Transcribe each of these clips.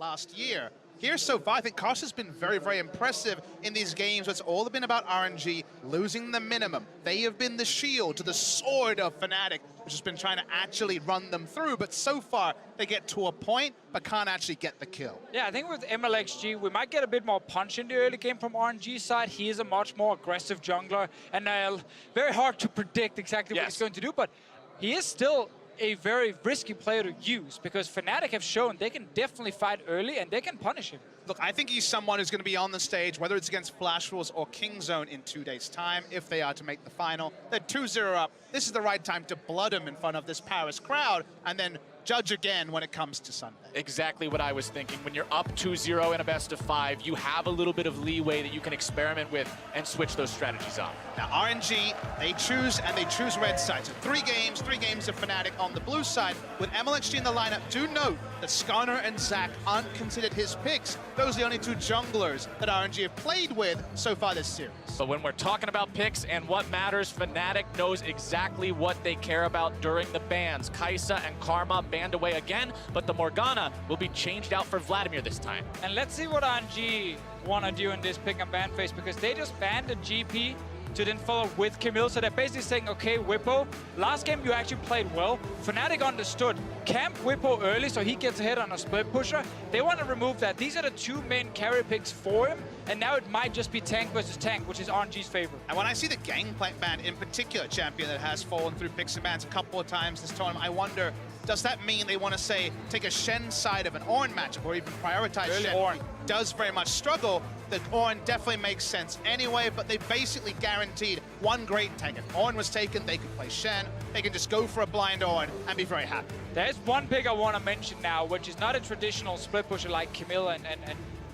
last year. Here so far, I think Kosh has been very, very impressive in these games. It's all been about RNG losing the minimum. They have been the shield to the sword of Fnatic, which has been trying to actually run them through. But so far, they get to a point, but can't actually get the kill. Yeah, I think with MLXG, we might get a bit more punch in the early game from RNG's side. He is a much more aggressive jungler, and very hard to predict exactly what he's going to do. But he is still a very risky player to use because Fnatic have shown they can definitely fight early and they can punish him. Look, I think he's someone who's going to be on the stage, whether it's against Flash Rules or Kingzone in 2 days' time, if they are to make the final. They're 2-0 up. This is the right time to blood him in front of this Paris crowd and then judge again when it comes to Sunday. Exactly what I was thinking. When you're up 2-0 in a best of 5, you have a little bit of leeway that you can experiment with and switch those strategies up. Now RNG, they choose red side. So 3 games of Fnatic on the blue side. With MLXG in the lineup, do note that Skarner and Zach aren't considered his picks. Those are the only 2 junglers that RNG have played with so far this series. But when we're talking about picks and what matters, Fnatic knows exactly what they care about during the bans. Kai'Sa and Karma banned away again, but the Morgana will be changed out for Vladimir this time. And let's see what RNG want to do in this pick and ban phase, because they just banned the GP to then follow with Camille. So they're basically saying, okay, Whippo, last game you actually played well. Fnatic understood. Camp Whippo early so he gets ahead on a split pusher. They want to remove that. These are the 2 main carry picks for him. And now it might just be tank versus tank, which is RNG's favorite. And when I see the Gangplank ban in particular, champion that has fallen through picks and bans a couple of times this tournament, I wonder, does that mean they want to say, take a Shen side of an Ornn matchup or even prioritize Really Shen? Ornn does very much struggle. The Ornn definitely makes sense anyway, but they basically guaranteed one great tank. If Ornn was taken, they could play Shen. They can just go for a blind Ornn and be very happy. There's one pick I want to mention now, which is not a traditional split pusher like Camille, and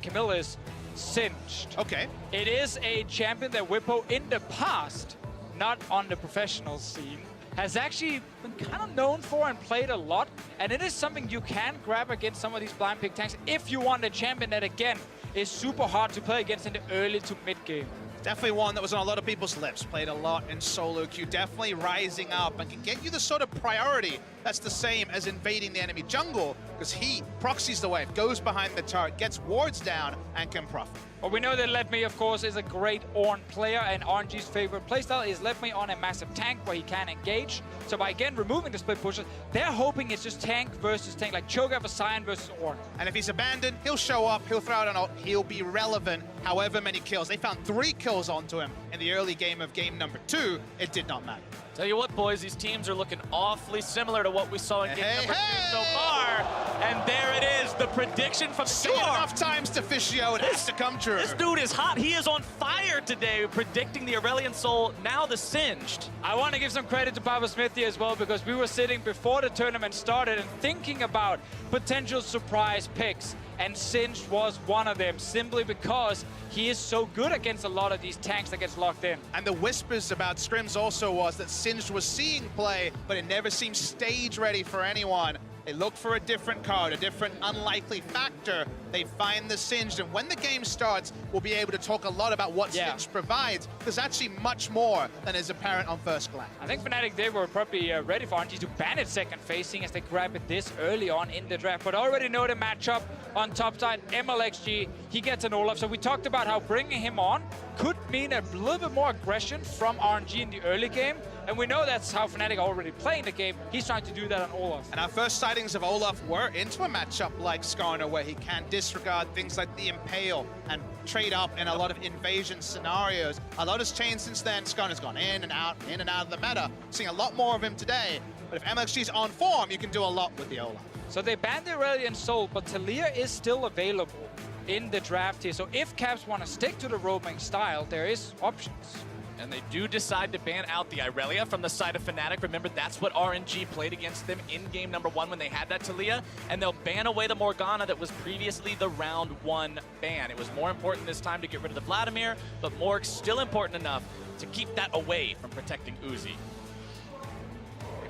Camille is Singed. Okay. It is a champion that Whippo in the past, not on the professional scene, has actually been kind of known for and played a lot. And it is something you can grab against some of these blind pick tanks if you want a champion that, again, is super hard to play against in the early to mid game. Definitely one that was on a lot of people's lips. Played a lot in solo queue. Definitely rising up and can get you the sort of priority that's the same as invading the enemy jungle, because he proxies the wave, goes behind the turret, gets wards down, and can profit. Well, we know that Let Me, of course, is a great Ornn player, and RNG's favorite playstyle is Let Me on a massive tank where he can engage. So by, again, removing the split pushers, they're hoping it's just tank versus tank, like Cho'Gath for Sion versus Ornn. And if he's abandoned, he'll show up, he'll throw out an ult, he'll be relevant however many kills. They found 3 kills onto him in the early game of game number 2. It did not matter. Tell you what, boys, these teams are looking awfully similar to what we saw in game number 2 so far. And there it is, the prediction from See enough times to Fishio, it has to come true. This dude is hot. He is on fire today, predicting the Aurelion Soul, now the Singed. I want to give some credit to Papa Smithy as well, because we were sitting before the tournament started and thinking about potential surprise picks. And Singed was one of them, simply because he is so good against a lot of these tanks that gets locked in. And the whispers about Scrims also was that Singed was seeing play, but it never seemed stage ready for anyone. They look for a different card, a different unlikely factor. They find the Singed, and when the game starts, we'll be able to talk a lot about what Singed provides. There's actually much more than is apparent on first glance. I think Fnatic, they were probably ready for RNG to ban it second phase, seeing as they grabbed it this early on in the draft. But already know the matchup on top side, MLXG, he gets an Olaf. So we talked about how bringing him on could mean a little bit more aggression from RNG in the early game. And we know that's how Fnatic already playing the game. He's trying to do that on Olaf. And our first sightings of Olaf were into a matchup like Skarner, where he can disregard things like the Impale and trade up in a lot of invasion scenarios. A lot has changed since then. Skarner's gone in and out of the meta. Seeing a lot more of him today. But if MLXG's on form, you can do a lot with the Olaf. So they banned the Aurelion Soul, but Talia is still available in the draft here. So if Caps want to stick to the roaming style, there is options. And they do decide to ban out the Irelia from the side of Fnatic. Remember, that's what RNG played against them in game number 1 when they had that Talia. And they'll ban away the Morgana that was previously the round 1 ban. It was more important this time to get rid of the Vladimir, but Morg still important enough to keep that away from protecting Uzi.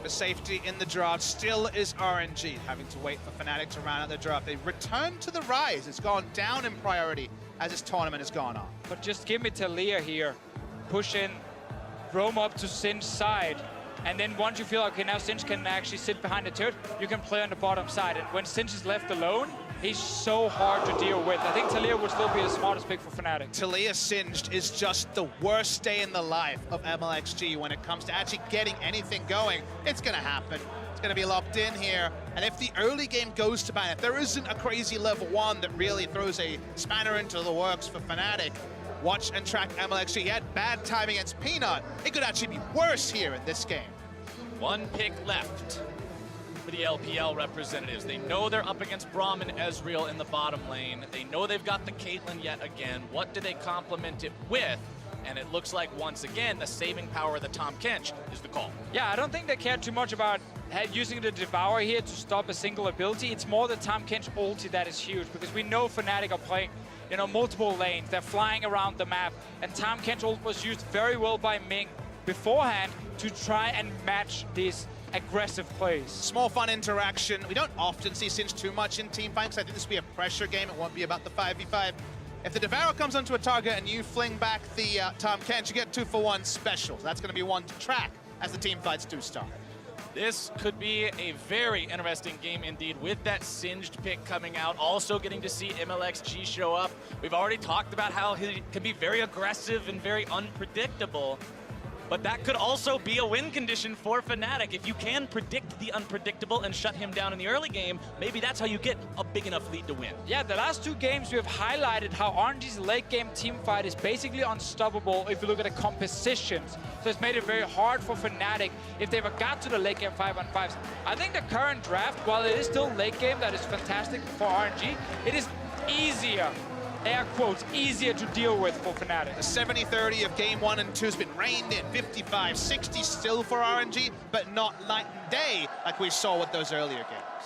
For safety in the draft still is RNG, having to wait for Fnatic to round out the draft. They return to the rise. It's gone down in priority as this tournament has gone on. But just give me Talia here. Push in, roam up to Singe's side, and then once you feel, okay, now Singe can actually sit behind the turret, you can play on the bottom side. And when Singe is left alone, He's so hard to deal with. I think Talia would still be the smartest pick for Fnatic. Talia Singed is just the worst day in the life of MLXG when it comes to actually getting anything going. It's gonna happen. It's gonna be locked in here. And if the early game goes to ban, if there isn't a crazy level 1 that really throws a spanner into the works for Fnatic, watch and track MLXG. He had bad timing against Peanut. It could actually be worse here in this game. One pick left for the LPL representatives. They know they're up against Braum and Ezreal in the bottom lane. They know they've got the Caitlyn yet again. What do they complement it with? And it looks like, once again, the saving power of the Tahm Kench is the call. Yeah, I don't think they care too much about using the Devour here to stop a single ability. It's more the Tahm Kench ulti that is huge, because we know Fnatic are playing, you know, multiple lanes. They're flying around the map, and Tahm Kench ult was used very well by Ming beforehand to try and match these aggressive plays. Small fun interaction. We don't often see Singed too much in team fights. I think this will be a pressure game. It won't be about the 5v5. If the Devour comes onto a target and you fling back the Tahm Kench, you get 2-for-1 special. So that's going to be one to track as the team fights do start. This could be a very interesting game indeed, with that Singed pick coming out. Also getting to see MLXG show up. We've already talked about how he can be very aggressive and very unpredictable. But that could also be a win condition for Fnatic. If you can predict the unpredictable and shut him down in the early game, maybe that's how you get a big enough lead to win. Yeah, the last 2 games we have highlighted how RNG's late game team fight is basically unstoppable if you look at the compositions. So it's made it very hard for Fnatic if they ever got to the late game 5-on-5s. I think the current draft, while it is still late game, that is fantastic for RNG, it is easier, air quotes, easier to deal with for Fnatic. The 70-30 of game 1 and 2 has been reined in. 55-60 still for RNG, but not night and day like we saw with those earlier games.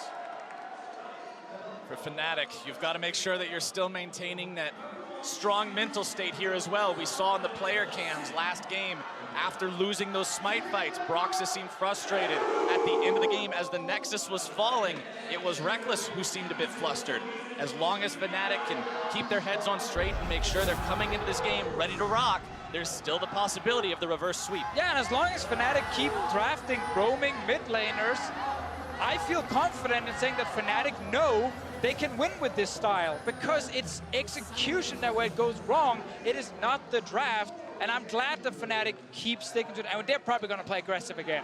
For Fnatic, you've got to make sure that you're still maintaining that strong mental state here as well. We saw in the player cams last game, after losing those smite fights, Broxah seemed frustrated at the end of the game as the Nexus was falling. It was Reckless who seemed a bit flustered. As long as Fnatic can keep their heads on straight and make sure they're coming into this game ready to rock, there's still the possibility of the reverse sweep. Yeah, and as long as Fnatic keep drafting roaming mid laners, I feel confident in saying that Fnatic know they can win with this style, because it's execution that where it goes wrong. It is not the draft. And I'm glad that Fnatic keeps sticking to it, and they're probably going to play aggressive again.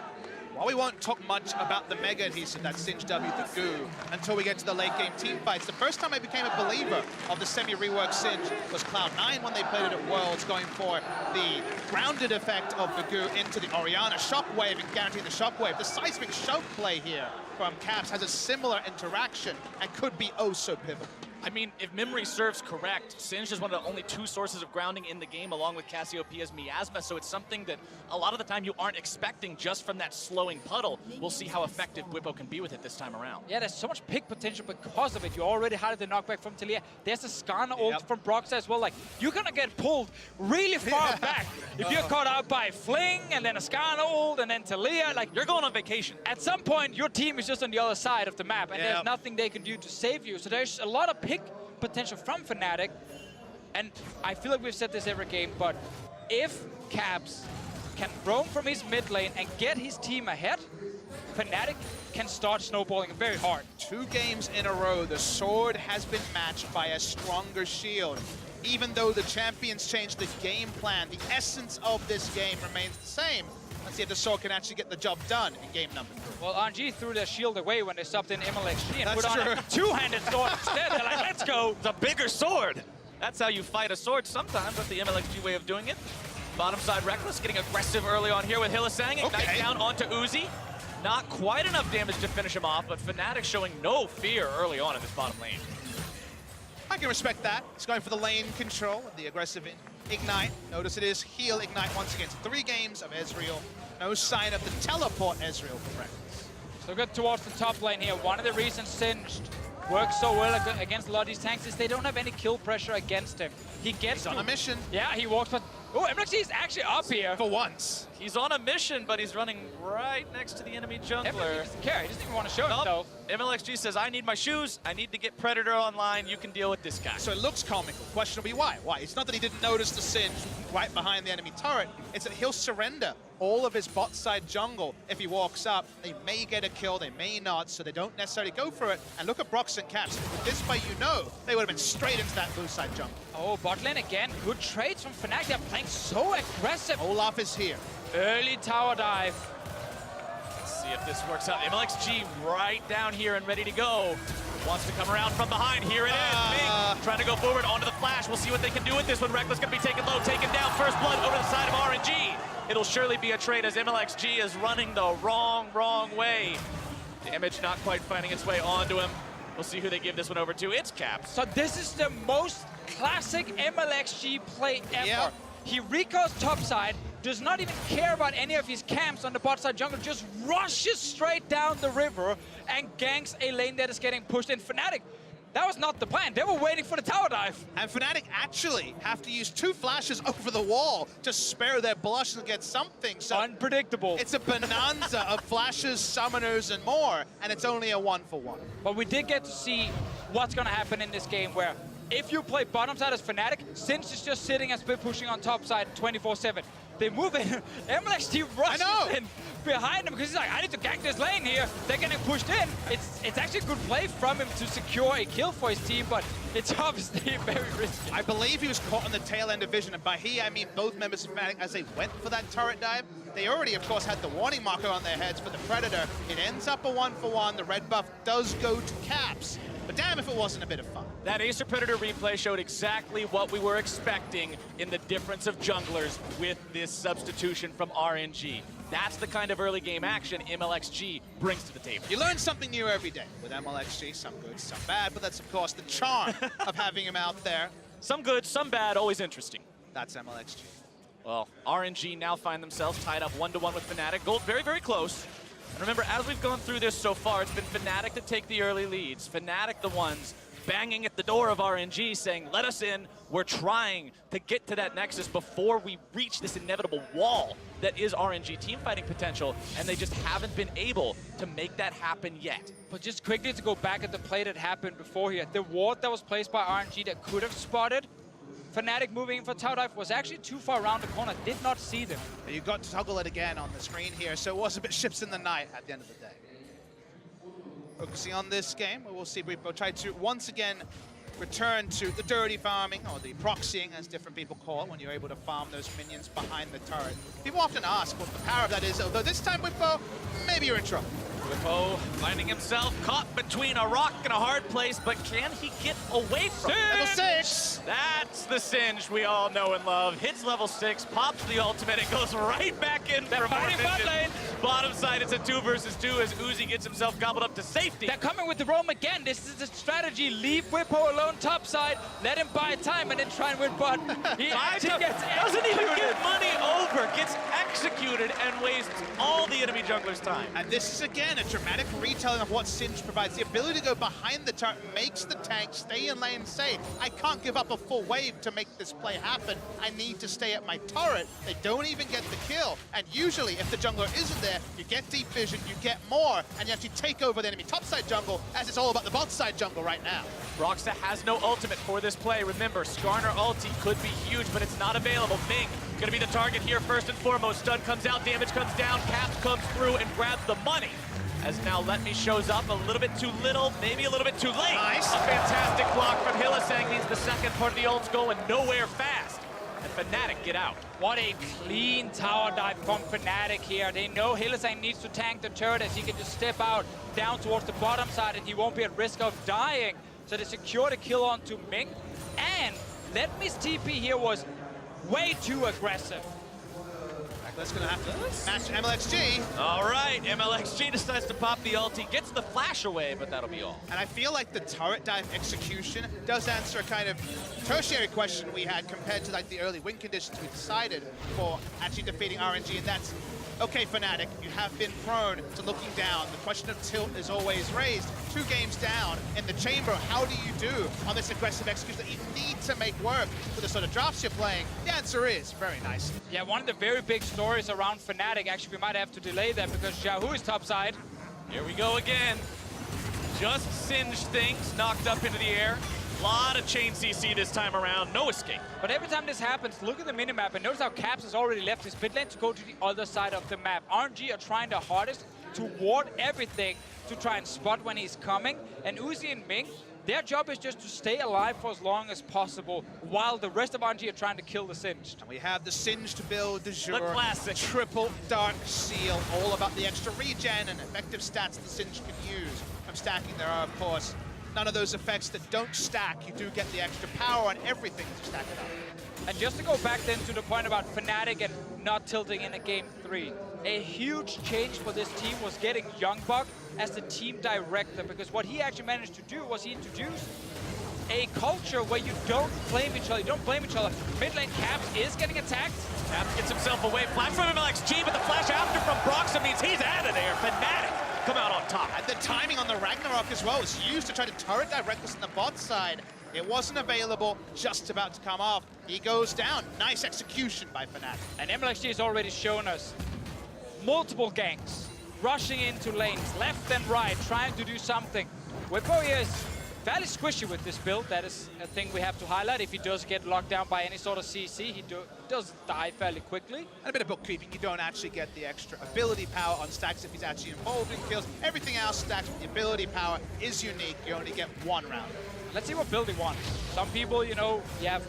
While we won't talk much about the mega adhesive that Singed W the Goo until we get to the late game team fights, the first time I became a believer of the semi-reworked Singed was Cloud9 when they played it at Worlds, going for the grounded effect of the Goo into the Orianna shockwave and guaranteeing the shockwave. The seismic show play here from Caps has a similar interaction and could be oh so pivotal. I mean, if memory serves correct, Singed is one of the only 2 sources of grounding in the game, along with Cassiopeia's Miasma, so it's something that a lot of the time you aren't expecting just from that slowing puddle. We'll see how effective Bwipo can be with it this time around. Yeah, there's so much pick potential because of it. You already had the knockback from Talia. There's a Skarner ult from Broxah as well. Like, you're gonna get pulled really far back if you're caught out by Fling, and then a Skarner ult, and then Talia. Like, You're going on vacation. at some point, your team is just on the other side of the map, and there's nothing they can do to save you. So there's a lot of pick potential from Fnatic, and I feel like we've said this every game, but if Caps can roam from his mid lane and get his team ahead, Fnatic can start snowballing very hard. 2 games in a row, the sword has been matched by a stronger shield. Even though the champions changed the game plan, the essence of this game remains the same. Let's see if the sword can actually get the job done in game number 3. Well, RNG threw their shield away when they stopped in MLXG and That's put on true. a 2-handed sword instead. They're like, let's go. It's a bigger sword. That's how you fight a sword sometimes. That's the MLXG way of doing it. Bottom side Reckless getting aggressive early on here with Hylissang. Ignite down onto Uzi. Not quite enough damage to finish him off, but Fnatic showing no fear early on in this bottom lane. I can respect that. He's going for the lane control, the aggressive Ignite. Notice it is heal Ignite once again. 3 games of Ezreal. No sign of the teleport Ezreal for Reckless. So good towards the top lane here. One of the reasons Singed works so well against a lot of these tanks is they don't have any kill pressure against him. He gets He's on a mission. Yeah, he walks, but oh, MLXG is actually up here. For once. He's on a mission, but he's running right next to the enemy jungler. MLXG doesn't care. He doesn't even want to show himself. MLXG says, I need my shoes. I need to get Predator online. You can deal with this guy. So it looks comical. Question will be why? Why? It's not that he didn't notice the Singe right behind the enemy turret. It's that he'll surrender all of his bot side jungle. If he walks up, they may get a kill, they may not, so they don't necessarily go for it. And look at Brox and Caps. With this play, you know they would have been straight into that blue side jungle. Oh, bot lane again. Good trades from Fnatic. They're playing so aggressive. Olaf is here. Early tower dive. Let's see if this works out. MLXG right down here and ready to go. Wants to come around from behind. Here it is. Minh trying to go forward onto the flash. We'll see what they can do with this one. Reckless going to be taken low, taken down. First blood over the side of RNG. It'll surely be a trade as MLXG is running the wrong way. Damage not quite finding its way onto him. We'll see who they give this one over to. It's Caps. So this is the most classic MLXG play ever. Yeah. He recalls topside, does not even care about any of his camps on the bot side jungle, just rushes straight down the river and ganks a lane that is getting pushed in. Fnatic, that was not the plan. They were waiting for the tower dive. And Fnatic actually have to use 2 flashes over the wall to spare their blush and get something. So unpredictable. it's a bonanza of flashes, summoners, and more, and it's only a 1-for-1. But we did get to see what's going to happen in this game where if you play bottom side as Fnatic, Singe is just sitting and split pushing on top side 24/7. They move in, MLXG rushes in behind him because he's like, I need to gank this lane here. They're getting pushed in. It's actually a good play from him to secure a kill for his team, but it's obviously very risky. I believe he was caught on the tail end of vision, and by he, I mean both members of Fnatic as they went for that turret dive. They already, of course, had the warning marker on their heads for the Predator. It ends up a 1-for-1. The red buff does go to Caps, but damn if it wasn't a bit of fun. That Acer Predator replay showed exactly what we were expecting in the difference of junglers with this substitution from RNG. That's the kind of early game action MLXG brings to the table. You learn something new every day with MLXG, some good, some bad, but that's, of course, the charm of having him out there. Some good, some bad, always interesting. That's MLXG. Well, RNG now find themselves tied up 1-to-1 with Fnatic. Gold very, very close. And remember, as we've gone through this so far, it's been Fnatic to take the early leads. Fnatic the ones banging at the door of RNG saying, let us in. We're trying to get to that nexus before we reach this inevitable wall that is RNG team fighting potential, and they just haven't been able to make that happen yet. But just quickly to go back at the play that happened before here, the ward that was placed by RNG that could have spotted Fnatic moving in for tower dive was actually too far around the corner, did not see them. You got to toggle it again on the screen here, so it was a bit ships in the night at the end of the day. Focusing on this game, we'll see Repo try to once again return to the dirty farming, or the proxying as different people call it, when you're able to farm those minions behind the turret. People often ask what the power of that is, although this time Whippo, maybe you're in trouble. Whippo finding himself caught between a rock and a hard place, but can he get away from it? Level 6! That's the Singe we all know and love. Hits level 6, pops the ultimate, and goes right back in for more vision. Bottom side, it's a 2 versus 2 as Uzi gets himself gobbled up to safety. They're coming with the roam again. This is the strategy. Leave Whippo alone top side, let him buy time, and then try and win bot. He actually gets doesn't even get money over, gets executed and wastes all the enemy jungler's time. And this is again a dramatic retelling of what Singe provides. The ability to go behind the turret makes the tank stay in lane safe. I can't give up a full wave to make this play happen. I need to stay at my turret. They don't even get the kill. And usually, if the jungler isn't there, you get deep vision, you get more, and you actually take over the enemy topside jungle, as it's all about the bot side jungle right now. Roxa has no ultimate for this play. Remember, Skarner ulti could be huge, but it's not available. Minh gonna be the target here first and foremost. Stun comes out, damage comes down, Caps comes through and grabs the money. As now Let Me shows up a little bit too little, maybe a little bit too late. Nice. A fantastic block from Hylissang means the second part of the ult's going nowhere fast. And Fnatic get out. What a clean tower dive from Fnatic here. They know Hylissang needs to tank the turret as he can just step out down towards the bottom side and he won't be at risk of dying. So they secure the kill onto Minh. And Let Me's TP here was way too aggressive. That's gonna have to match MLXG. All right, MLXG decides to pop the ulti, gets the flash away, but that'll be all. And I feel like the turret dive execution does answer a kind of tertiary question we had compared to like the early win conditions we decided for actually defeating RNG, and that's, okay, Fnatic, you have been prone to looking down. The question of tilt is always raised. 2 games down in the chamber, how do you do on this aggressive execution that you need to make work with the sort of drops you're playing? The answer is very nice. Yeah, one of the very big stories around Fnatic, actually we might have to delay that because Yahoo is topside. Here we go again. Just Singed things knocked up into the air. A lot of chain CC this time around, no escape. But every time this happens, look at the minimap and notice how Caps has already left his pit lane to go to the other side of the map. RNG are trying their hardest to ward everything to try and spot when he's coming. And Uzi and Ming, their job is just to stay alive for as long as possible while the rest of RNG are trying to kill the Singed. And we have the Singed build du jour. The classic. Triple Dark Seal, all about the extra regen and effective stats the Singed can use from stacking. There are, of course, none of those effects that don't stack. You do get the extra power on everything to stack it up. And just to go back then to the point about Fnatic and not tilting in a game 3, a huge change for this team was getting Youngbuck as the team director, because what he actually managed to do was he introduced a culture where you don't blame each other, you don't blame each other. Mid lane Caps is getting attacked. Caps gets himself away, flash from MLXG, but the flash after from Broxah means he's out of there. Fnatic come out on top. And the timing on the Ragnarok as well was used to try to turret that Reckless on the bot side. It wasn't available, just about to come off. He goes down. Nice execution by Fnatic. And MLXG has already shown us multiple ganks rushing into lanes, left and right, trying to do something. Whippo here is fairly squishy with this build. That is a thing we have to highlight. If he does get locked down by any sort of CC, he does die fairly quickly. And a bit of bookkeeping. You don't actually get the extra ability power on stacks if he's actually involved in kills. Everything else stacks with the ability power is unique. You only get one round. Let's see what build he wants. Some people, you know, you have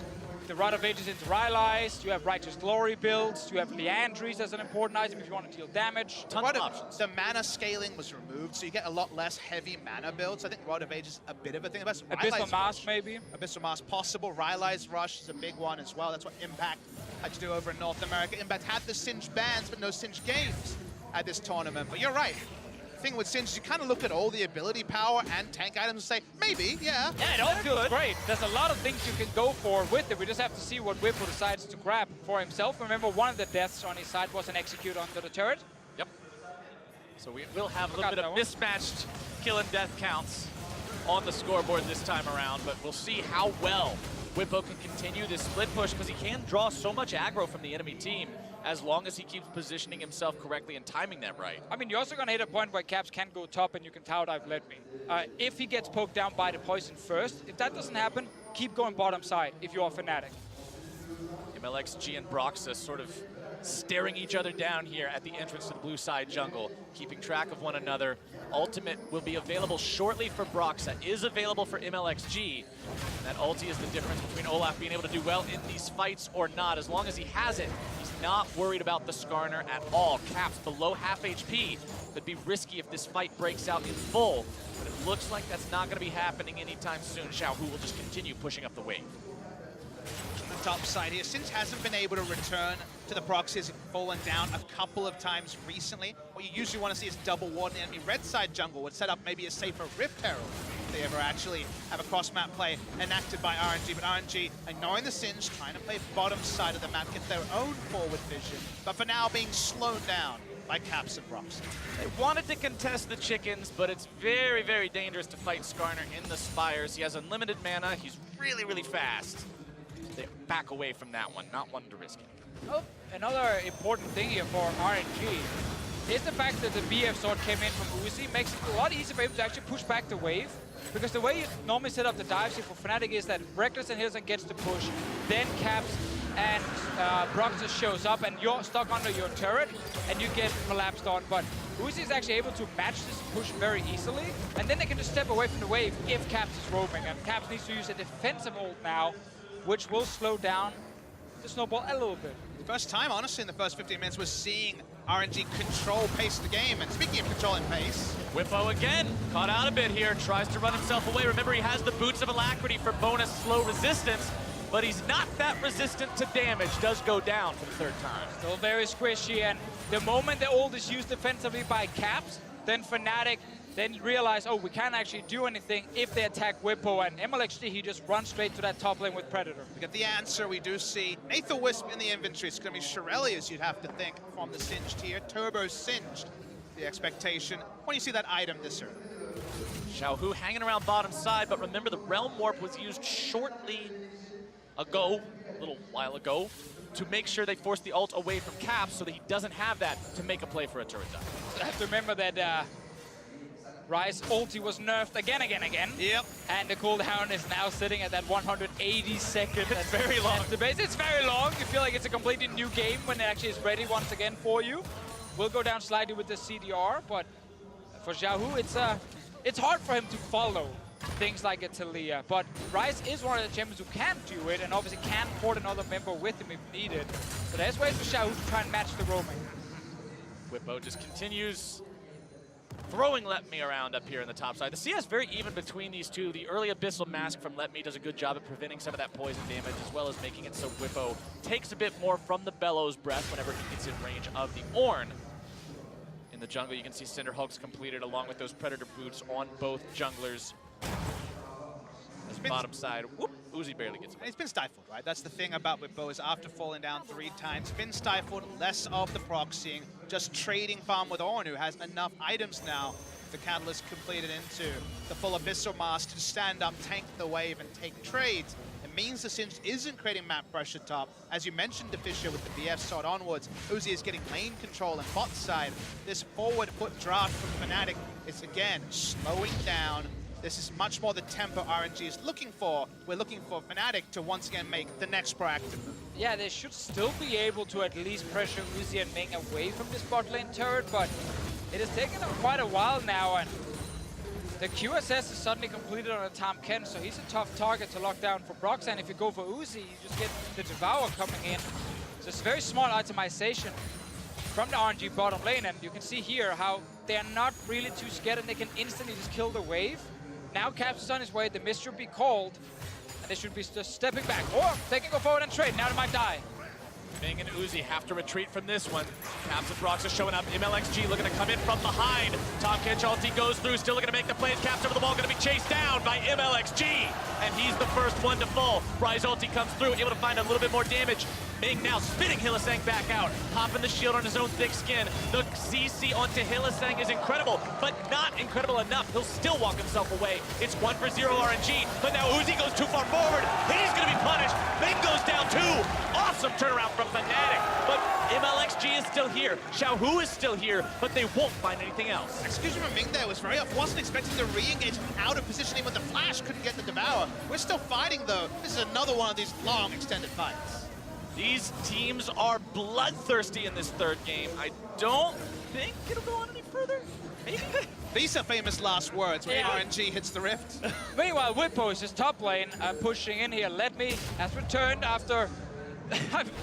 the Rod of Ages into Rylized, you have Righteous Glory builds, you have Leandries as an important item if you want to deal damage. Tons of options. The mana scaling was removed, so you get a lot less heavy mana builds. I think Rod of Ages is a bit of a thing. Abyssal Mask, maybe? Abyssal Mask possible. Rylized Rush is a big one as well. That's what Impact had to do over in North America. Impact had the Singed bans, but no Singed games at this tournament. But you're right. The thing with Singed, you kind of look at all the ability power and tank items and say, maybe, yeah. Yeah, it all good. Great. There's a lot of things you can go for with it. We just have to see what Whippo decides to grab for himself. Remember, one of the deaths on his side was an execute onto the turret. Yep. So we will have a little bit of mismatched kill and death counts on the scoreboard this time around, but we'll see how well Whippo can continue this split push, because he can draw so much aggro from the enemy team as long as he keeps positioning himself correctly and timing that right. I mean, you're also going to hit a point where Caps can go top and you can tower dive Let Me. If he gets poked down by the poison first, if that doesn't happen, keep going bottom side if you're Fnatic. MLXG and Broxah sort of staring each other down here at the entrance to the blue side jungle, keeping track of one another. Ultimate will be available shortly for Broxah, is available for MLXG. And that ulti is the difference between Olaf being able to do well in these fights or not. As long as he has it, he's not worried about the Skarner at all. Caps below half HP could be risky if this fight breaks out in full, but it looks like that's not going to be happening anytime soon. Xiaohu will just continue pushing up the wave. On the top side here, Singed hasn't been able to return to the proxies, fallen down a couple of times recently. What you usually want to see is double ward in the enemy red side jungle would set up maybe a safer Rift Herald if they ever actually have a cross-map play enacted by RNG. But RNG, ignoring the Singed, trying to play bottom side of the map, get their own forward vision, but for now being slowed down by Caps and Broxah. They wanted to contest the chickens, but it's very, very dangerous to fight Skarner in the Spires. He has unlimited mana, he's really, really fast. They back away from that one, not one to risk it. Oh, another important thing here for RNG is the fact that the BF sword came in from Uzi. Makes it a lot easier for him to actually push back the wave. Because the way you normally set up the dives here for Fnatic is that Reckless and Hilson gets the push, then Caps and Broxah shows up and you're stuck under your turret and you get collapsed on. But Uzi is actually able to match this push very easily, and then they can just step away from the wave if Caps is roaming. And Caps needs to use a defensive ult now, which will slow down the snowball a little bit. First time, honestly, in the first 15 minutes, we're seeing RNG control pace of the game. And speaking of controlling pace, Whippo again, caught out a bit here, tries to run himself away. Remember, he has the Boots of Alacrity for bonus slow resistance, but he's not that resistant to damage. Does go down for the third time. Still very squishy, and the moment the ult is used defensively by Caps, then Fnatic then realize, oh, we can't actually do anything if they attack Whippo, and MLXG, he just runs straight to that top lane with Predator. we get the answer. We do see Nathan Wisp in the inventory. It's going to be Shirelius, you'd have to think, from the Singed here. Turbo Singed, the expectation when you see that item this early. Xiaohu hanging around bottom side, but remember the Realm Warp was used shortly ago, a little while ago, to make sure they force the ult away from Caps so that he doesn't have that to make a play for a turret dive. You have to remember that Rise ulti was nerfed again. Yep. And the cooldown is now sitting at that 180 seconds. It's very long. The base. It's very long. You feel like it's a completely new game when it actually is ready once again for you. We'll go down slightly with the CDR, but for Xiaohu, it's hard for him to follow things like a Taliyah. But Rise is one of the champions who can do it, and obviously can port another member with him if needed. So there's ways for Xiaohu to try and match the roaming. Whippo just continues throwing Let Me around up here in the top side. The CS very even between these two. The early Abyssal Mask from Let Me does a good job at preventing some of that poison damage, as well as making it so Whippo takes a bit more from the Bellows Breath whenever he gets in range of the Ornn. In the jungle, you can see Cinder Hulk's completed along with those Predator Boots on both junglers. Bottom side, whoop, Uzi barely gets it. He's been stifled, right? That's the thing about Whippo, is after falling down 3 times, been stifled, less of the proxying, just trading farm with Ornn, who has enough items now. The Catalyst completed into the full Abyssal Mask to stand up, tank the wave, and take trades. It means the Singed isn't creating map pressure top. As you mentioned, Deficia with the BF shot onwards, Uzi is getting lane control and bot side. This forward foot draft from Fnatic is again slowing down. This is much more the tempo RNG is looking for. We're looking for Fnatic to once again make the next proactive move. Yeah, they should still be able to at least pressure Uzi and Ming away from this bot lane turret, but it has taken them quite a while now, and the QSS is suddenly completed on a Tom Ken, so he's a tough target to lock down for Brox, and if you go for Uzi, you just get the Devour coming in. So it's very smart itemization from the RNG bottom lane, and you can see here how they are not really too scared and they can instantly just kill the wave. Now Caps is on his way, the mist should be called, and they should be just stepping back, or they can go forward and trade. Now they might die. Ming and Uzi have to retreat from this one. Caps and Brox are showing up. MLXG looking to come in from behind. Tom Kench ulti goes through, still looking to make the plays. Caps over the wall, going to be chased down by MLXG. And he's the first one to fall. Rise ulti comes through, able to find a little bit more damage. Ming now spitting Hylissang back out, popping the shield on his own thick skin. The CC onto Hylissang is incredible, but not incredible enough. He'll still walk himself away. It's 1 for 0 RNG, but now Uzi goes too far forward. He's going to be punished. Ming goes down too. Awesome turnaround from Fnatic, but MLXG is still here. Xiaohu is still here, but they won't find anything else. Execution from Ming there was very off. Wasn't expecting to re-engage out of positioning with the flash. Couldn't get the Devour. We're still fighting though. This is another one of these long extended fights. These teams are bloodthirsty in this third game. I don't think it'll go on any further. Maybe. These are famous last words when Yeah. RNG hits the rift. Meanwhile, Whippo is just top lane, pushing in here. Let Me has returned after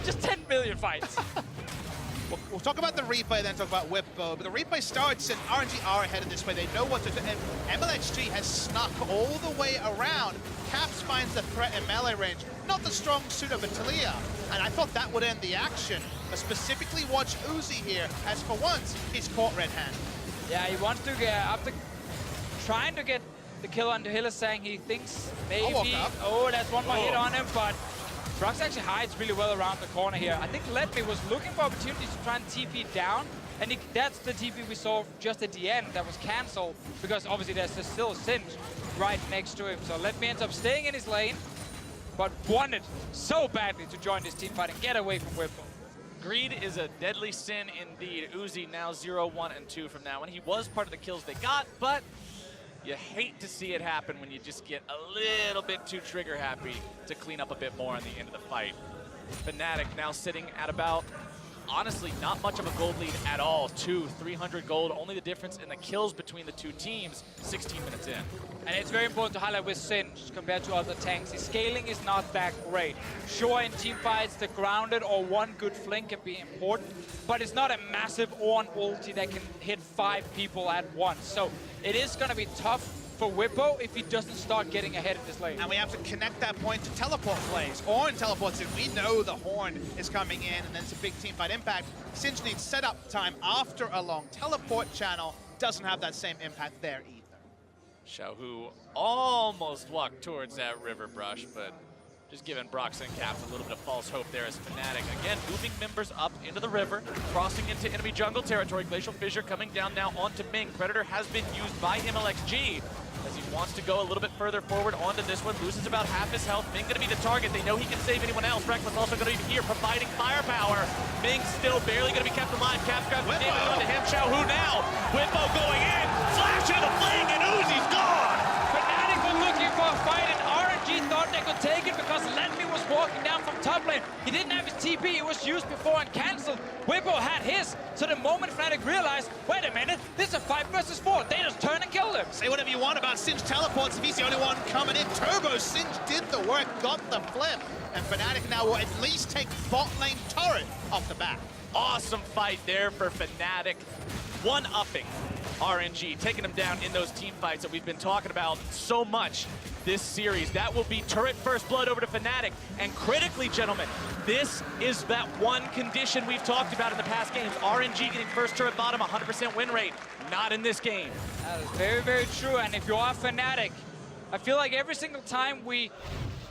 just 10 million fights. We'll talk about the replay, then talk about Whippo. But the replay starts, and RNG are ahead of this way. They know what to do. And MLXG has snuck all the way around. Caps finds the threat in melee range. Not the strong suit of a Taliyah. And I thought that would end the action. But specifically watch Uzi here, as for once, he's caught red-handed. Yeah, he wants to get, after trying to get the kill on Hylissang, he thinks maybe, oh, that's one more hit on him, but Brox actually hides really well around the corner here. I think Let Me was looking for opportunities to try and TP down, and that's the TP we saw just at the end that was cancelled, because obviously there's still a Singed right next to him. So Let Me ends up staying in his lane, but wanted so badly to join this team fight and get away from Whippo. Greed is a deadly sin indeed. Uzi now 0, 1, and 2 from that one. He was part of the kills they got, but you hate to see it happen when you just get a little bit too trigger happy to clean up a bit more on the end of the fight. Fnatic now sitting at about, honestly, not much of a gold lead at all. 300 gold, only the difference in the kills between the two teams, 16 minutes in. And it's very important to highlight with Singed compared to other tanks. His scaling is not that great. Sure, in team fights, the grounded or one good flank can be important, but it's not a massive Ornn ulti that can hit 5 people at once. So it is going to be tough for Whippo if he doesn't start getting ahead of this lane. And we have to connect that point to teleport plays. Ornn teleports in. We know the Horn is coming in, and then it's a big team fight impact. Singed needs setup time after a long teleport channel. Doesn't have that same impact there either. Xiaohu almost walked towards that river brush, but just giving Brox and Caps a little bit of false hope there as Fnatic, again, moving members up into the river, crossing into enemy jungle territory. Glacial Fissure coming down now onto Ming. Predator has been used by MLXG, as he wants to go a little bit further forward onto this one. Loses about half his health. Ming gonna be the target. They know he can save anyone else. Reckless also gonna be here providing firepower. Ming still barely gonna be kept alive. Caps grabs the damage onto him. Xiaohu now. Whippo going in. Flash into the fling and Uzi's gone. Fnatic were looking for a fight and RNG thought they could take it because Lenmi was walking down from top lane. He didn't have his TP, it was used before and cancelled. Whippo had his, so the moment Fnatic realized, wait a minute, this is a 5 versus 4, they just turn and kill him. Say whatever you want about Singe teleports if he's the only one coming in. Turbo Singe did the work, got the flip, and Fnatic now will at least take bot lane turret off the bat. Awesome fight there for Fnatic. One-upping RNG, taking them down in those team fights that we've been talking about so much this series. That will be turret first blood over to Fnatic. And critically, gentlemen, this is that one condition we've talked about in the past games. RNG getting first turret bottom, 100% win rate. Not in this game. That is very, very true. And if you are Fnatic, I feel like every single time we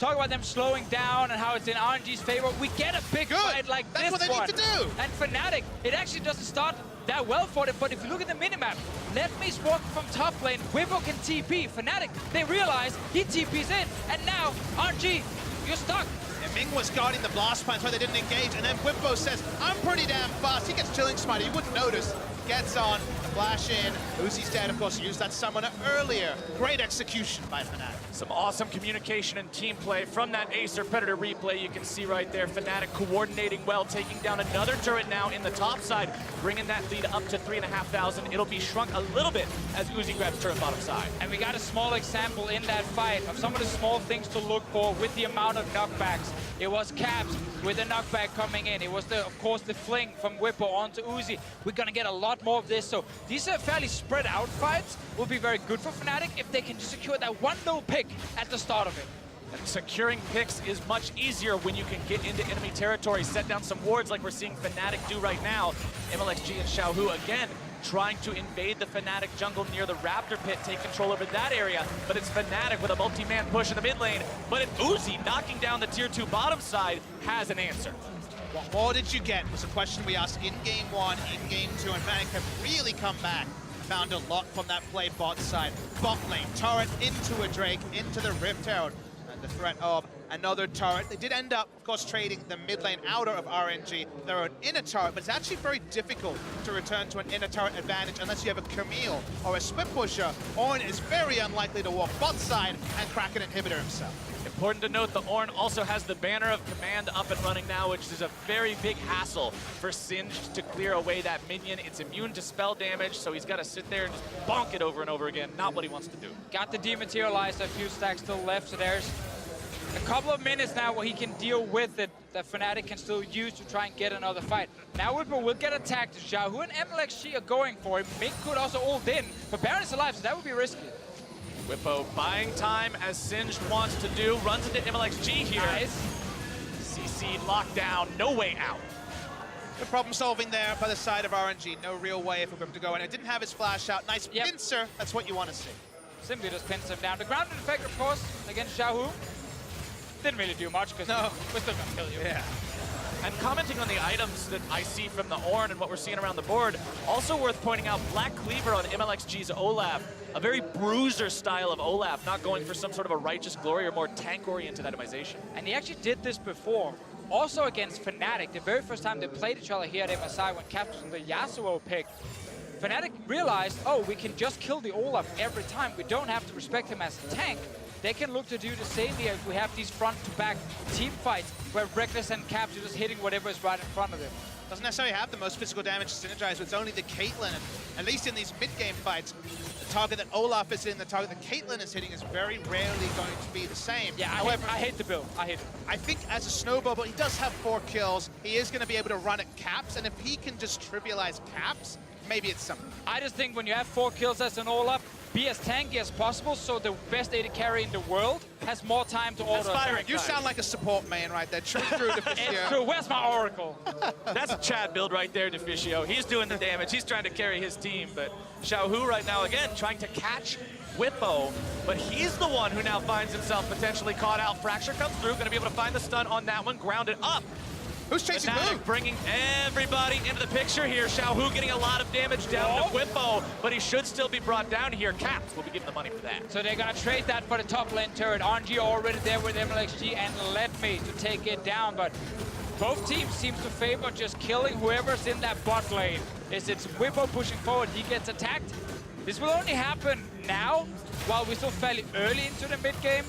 talk about them slowing down and how it's in RNG's favor, we get a big fight like That's this what they one. need to do. And Fnatic, it actually doesn't start that well for them, but if you look at the minimap, Lenmi's walking from top lane, Whippo can TP. Fnatic, they realize he TP's in, and now RNG, you're stuck. And Ming was guarding the blast punch where they didn't engage, and then Whippo says, I'm pretty damn fast. He gets chilling smite, he wouldn't notice. Gets on, the flash in. Uzi's dead, of course, used that summoner earlier. Great execution by Fnatic. Some awesome communication and team play from that Acer Predator replay. You can see right there, Fnatic coordinating well, taking down another turret now in the top side, bringing that lead up to 3,500. It'll be shrunk a little bit as Uzi grabs turret bottom side. And we got a small example in that fight of some of the small things to look for with the amount of knockbacks. It was Caps with the knockback coming in. It was, of course, the fling from Whippo onto Uzi. We're going to get a lot more of this. So these are fairly spread out fights. Will be very good for Fnatic if they can just secure that one little pick at the start of it. And securing picks is much easier when you can get into enemy territory, set down some wards like we're seeing Fnatic do right now. MLXG and Xiaohu again trying to invade the Fnatic jungle near the Raptor pit, take control over that area, but it's Fnatic with a multi-man push in the mid lane, but it's Uzi knocking down the tier 2 bottom side, has an answer. What more did you get was a question we asked in Game 1, in Game 2, and Fnatic have really come back. Found a lot from that play bot side. Bot lane, turret into a Drake, into the Rift Herald, and the threat of another turret. They did end up, of course, trading the mid lane outer of RNG, their own inner turret, but it's actually very difficult to return to an inner turret advantage unless you have a Camille or a Split Pusher. Ornn is very unlikely to walk bot side and crack an inhibitor himself. Important to note, the Ornn also has the Banner of Command up and running now, which is a very big hassle for Singed to clear away that minion. It's immune to spell damage, so he's got to sit there and just bonk it over and over again. Not what he wants to do. Got the dematerializer, a few stacks still left, so there's a couple of minutes now where he can deal with it that Fnatic can still use to try and get another fight. Now Whippo will get attacked. Xiaohu and MLXG are going for him. Ming could also ult in, but Baron is alive, so that would be risky. Whippo buying time as Singed wants to do, runs into MLXG here. Nice. CC locked down, no way out. Good problem solving there by the side of RNG. No real way for him to go in. It didn't have his flash out. Nice pincer. That's what you want to see. Simply just pins him down. The grounded effect, of course, against Xiaohu. Didn't really do much because we're still gonna kill you. Yeah. And commenting on the items that I see from the Ornn and what we're seeing around the board, also worth pointing out Black Cleaver on MLXG's Olaf. A very bruiser style of Olaf, not going for some sort of a righteous glory or more tank-oriented itemization. And he actually did this before, also against Fnatic. The very first time they played each other here at MSI when Caps was on the Yasuo pick, Fnatic realized, oh, we can just kill the Olaf every time. We don't have to respect him as a tank. They can look to do the same here if we have these front-to-back team fights where Reckless and Caps are just hitting whatever is right in front of them. Doesn't necessarily have the most physical damage to synergize, but it's only the Caitlyn. And at least in these mid-game fights, the target that Olaf is hitting, the target that Caitlyn is hitting is very rarely going to be the same. Yeah, however, I hate the build. I hate it. I think as a snowball, but he does have 4 kills. He is going to be able to run at Caps, and if he can just trivialize Caps, maybe it's something. I just think when you have 4 kills as an Olaf, be as tanky as possible so the best AD carry in the world has more time to order. Inspiring. You sound like a support man right there. True, It's true. Where's my Oracle? That's a Chad build right there, Deficio. He's doing the damage. He's trying to carry his team, but Xiaohu right now, again, trying to catch Whippo, but he's the one who now finds himself potentially caught out. Fracture comes through, going to be able to find the stun on that one, grounded up. Who's chasing who? Fnatic bringing everybody into the picture here. Xiaohu getting a lot of damage down to Whippo, but he should still be brought down here. Caps will be given the money for that. So they're gonna trade that for the top lane turret. RNG already there with MLXG and Let Me to take it down, but both teams seem to favor just killing whoever's in that bot lane. It's Whippo pushing forward, he gets attacked. This will only happen now, while we're still fairly early into the mid game.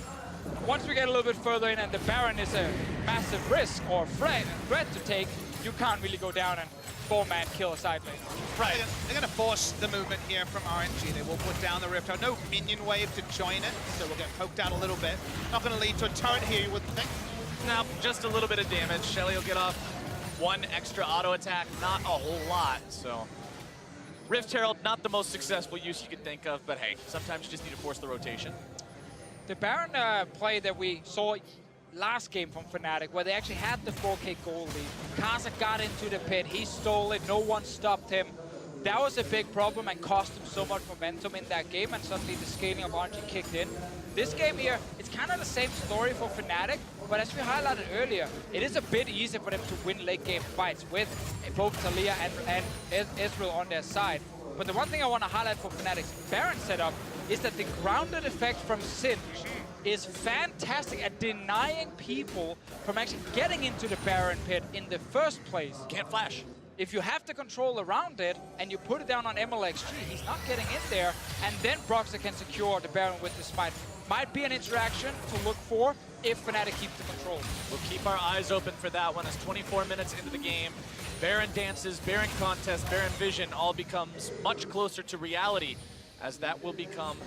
Once we get a little bit further in and the Baron is a massive risk or threat to take, you can't really go down and four-man kill a side lane. Right, they're going to force the movement here from RNG. They will put down the Rift. No minion wave to join it, so we'll get poked out a little bit. Not going to lead to a turret here, you wouldn't think. No, just a little bit of damage. Shelly will get off one extra auto attack, not a whole lot, so. Rift Herald, not the most successful use you could think of, but hey, sometimes you just need to force the rotation. The Baron play that we saw last game from Fnatic, where they actually had the 4K gold lead. Kaza got into the pit, he stole it, no one stopped him. That was a big problem and cost him so much momentum in that game, and suddenly the scaling of RNG kicked in. This game here, it's kind of the same story for Fnatic, but as we highlighted earlier, it is a bit easier for them to win late game fights with both Talia and Ezreal on their side. But the one thing I want to highlight for Fnatic's Baron setup is that the grounded effect from Singed is fantastic at denying people from actually getting into the Baron pit in the first place. Can't flash. If you have the control around it and you put it down on MLXG, he's not getting in there, and then Broxah can secure the Baron with the smite. Might be an interaction to look for if Fnatic keeps the control. We'll keep our eyes open for that one as 24 minutes into the game. Baron dances, Baron contest, Baron vision all becomes much closer to reality, as that will become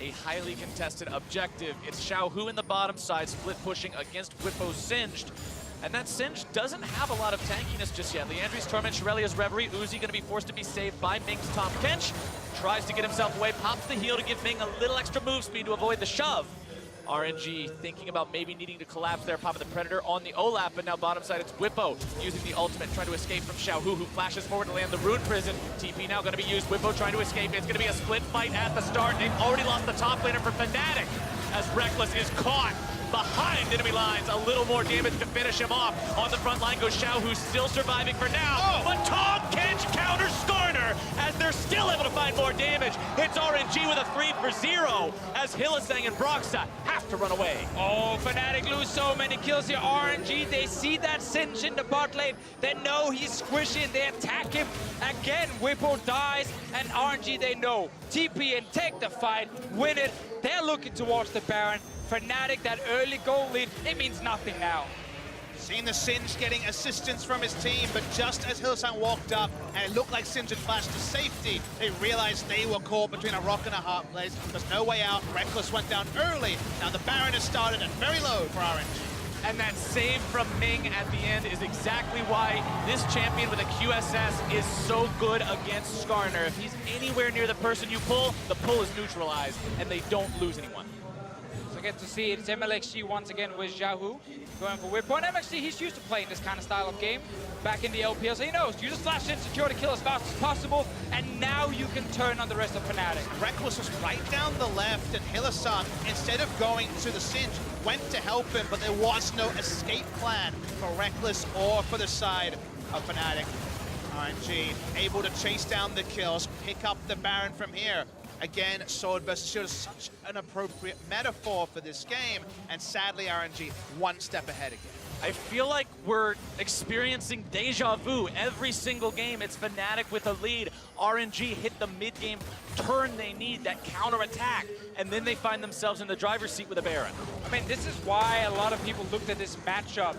a highly contested objective. It's Xiaohu in the bottom side, split pushing against Whippo Singed. And that Singed doesn't have a lot of tankiness just yet. Leandri's Torment, Shirelia's Reverie, Uzi gonna be forced to be saved by Ming's Tom Kench. Tries to get himself away, pops the heal to give Ming a little extra move speed to avoid the shove. RNG thinking about maybe needing to collapse there, popping the Predator on the Olaf, but now bottom side it's Whippo using the ultimate, trying to escape from Xiaohu, who flashes forward to land the Rune Prison. TP now gonna be used, Whippo trying to escape. It's gonna be a split fight at the start. They've already lost the top laner for Fnatic, as Rekkles is caught behind enemy lines. A little more damage to finish him off. On the front line goes Xiao, who's still surviving for now. But Tom Kench counters Skarner as they're still able to find more damage. Hits RNG with a 3 for 0 as Hylissang and Broxah have to run away. Oh, Fnatic lose so many kills here. RNG, they see that Singe in the bot lane. They know he's squishy and they attack him. Again, Whippo dies, and RNG, they know. TP and take the fight, win it. They're looking towards the Baron. Fnatic, that early goal lead, it means nothing now. Seen the Singe getting assistance from his team, but just as Hylissang walked up and it looked like Singe had flashed to safety, they realized they were caught between a rock and a hard place. There's no way out. Rekkles went down early. Now the Baron has started at very low for RNG. And that save from Ming at the end is exactly why this champion with a QSS is so good against Skarner. If he's anywhere near the person you pull, the pull is neutralized, and they don't lose anyone. So get to see it's MLXG once again with Xiaohu going for Whippo. And MLXG, he's used to playing this kind of style of game back in the LPL, so he knows. You just flash in, secure to kill as fast as possible, and now you can turn on the rest of Fnatic. Rekkles was right down the left, and Hylissang, instead of going to the Singe, went to help him, but there was no escape plan for Rekkles or for the side of Fnatic. RNG able to chase down the kills, pick up the Baron from here. Again, sword versus shield is such an appropriate metaphor for this game, and sadly RNG one step ahead again. I feel like we're experiencing deja vu every single game. It's Fnatic with a lead. RNG hit the mid-game turn they need, that counter-attack, and then they find themselves in the driver's seat with a Baron. I mean, this is why a lot of people looked at this matchup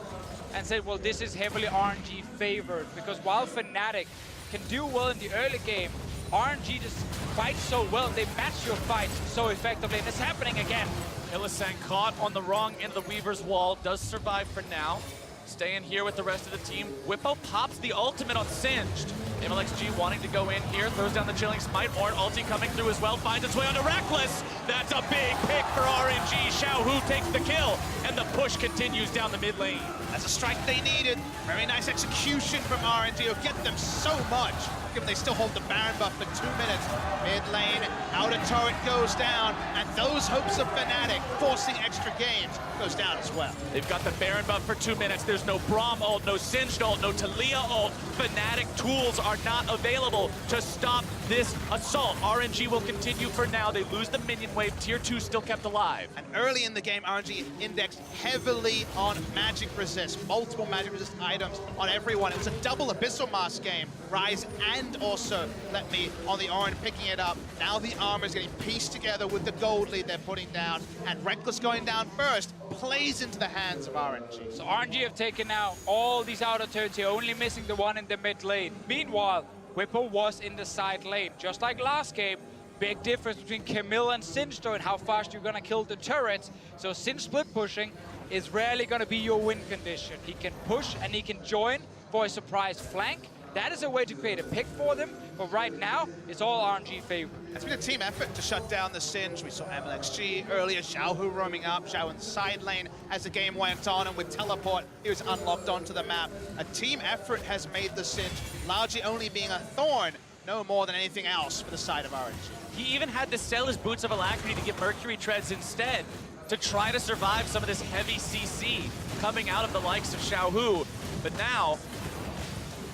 and said, well, this is heavily RNG favored, because while Fnatic can do well in the early game, RNG just fights so well, they match your fights so effectively, and it's happening again. Hylissang caught on the wrong end of the Weaver's Wall, does survive for now. Staying here with the rest of the team. Whippo pops the ultimate on Singed. MLXG wanting to go in here, throws down the Chilling Smite. Ornn ulti coming through as well, finds its way onto Rekkles. That's a big pick for RNG. Xiaohu takes the kill, and the push continues down the mid lane. That's a strike they needed. Very nice execution from RNG. It'll get them so much. given they still hold the Baron buff for 2 minutes. Mid lane, outer turret goes down, and those hopes of Fnatic forcing extra games goes down as well. They've got the Baron buff for 2 minutes. There's no Braum ult, no Singed ult, no Talia ult. Fnatic tools are not available to stop this assault. RNG will continue for now. They lose the minion wave. Tier 2 still kept alive. And early in the game, RNG indexed heavily on magic resist. Multiple magic resist items on everyone. It was a double Abyssal Mask game. Rise and also Let Me on the Orange picking it up. Now the armor is getting pieced together with the gold lead they're putting down. And Reckless going down first plays into the hands of RNG. So RNG have taken now all these outer turrets here, only missing the one in the mid lane. Meanwhile, Whippo was in the side lane. Just like last game, big difference between Camille and Sinstro and how fast you're gonna kill the turrets. So Sin split pushing is rarely gonna be your win condition. He can push and he can join for a surprise flank. That is a way to create a pick for them, but right now, it's all RNG favor. It's been a team effort to shut down the Singe. We saw MLXG earlier, Xiaohu roaming up, Xiao in the side lane as the game went on, and with teleport, he was unlocked onto the map. A team effort has made the Singe largely only being a thorn, no more than anything else for the side of RNG. He even had to sell his Boots of Alacrity to get Mercury Treads instead to try to survive some of this heavy CC coming out of the likes of Xiaohu. But now,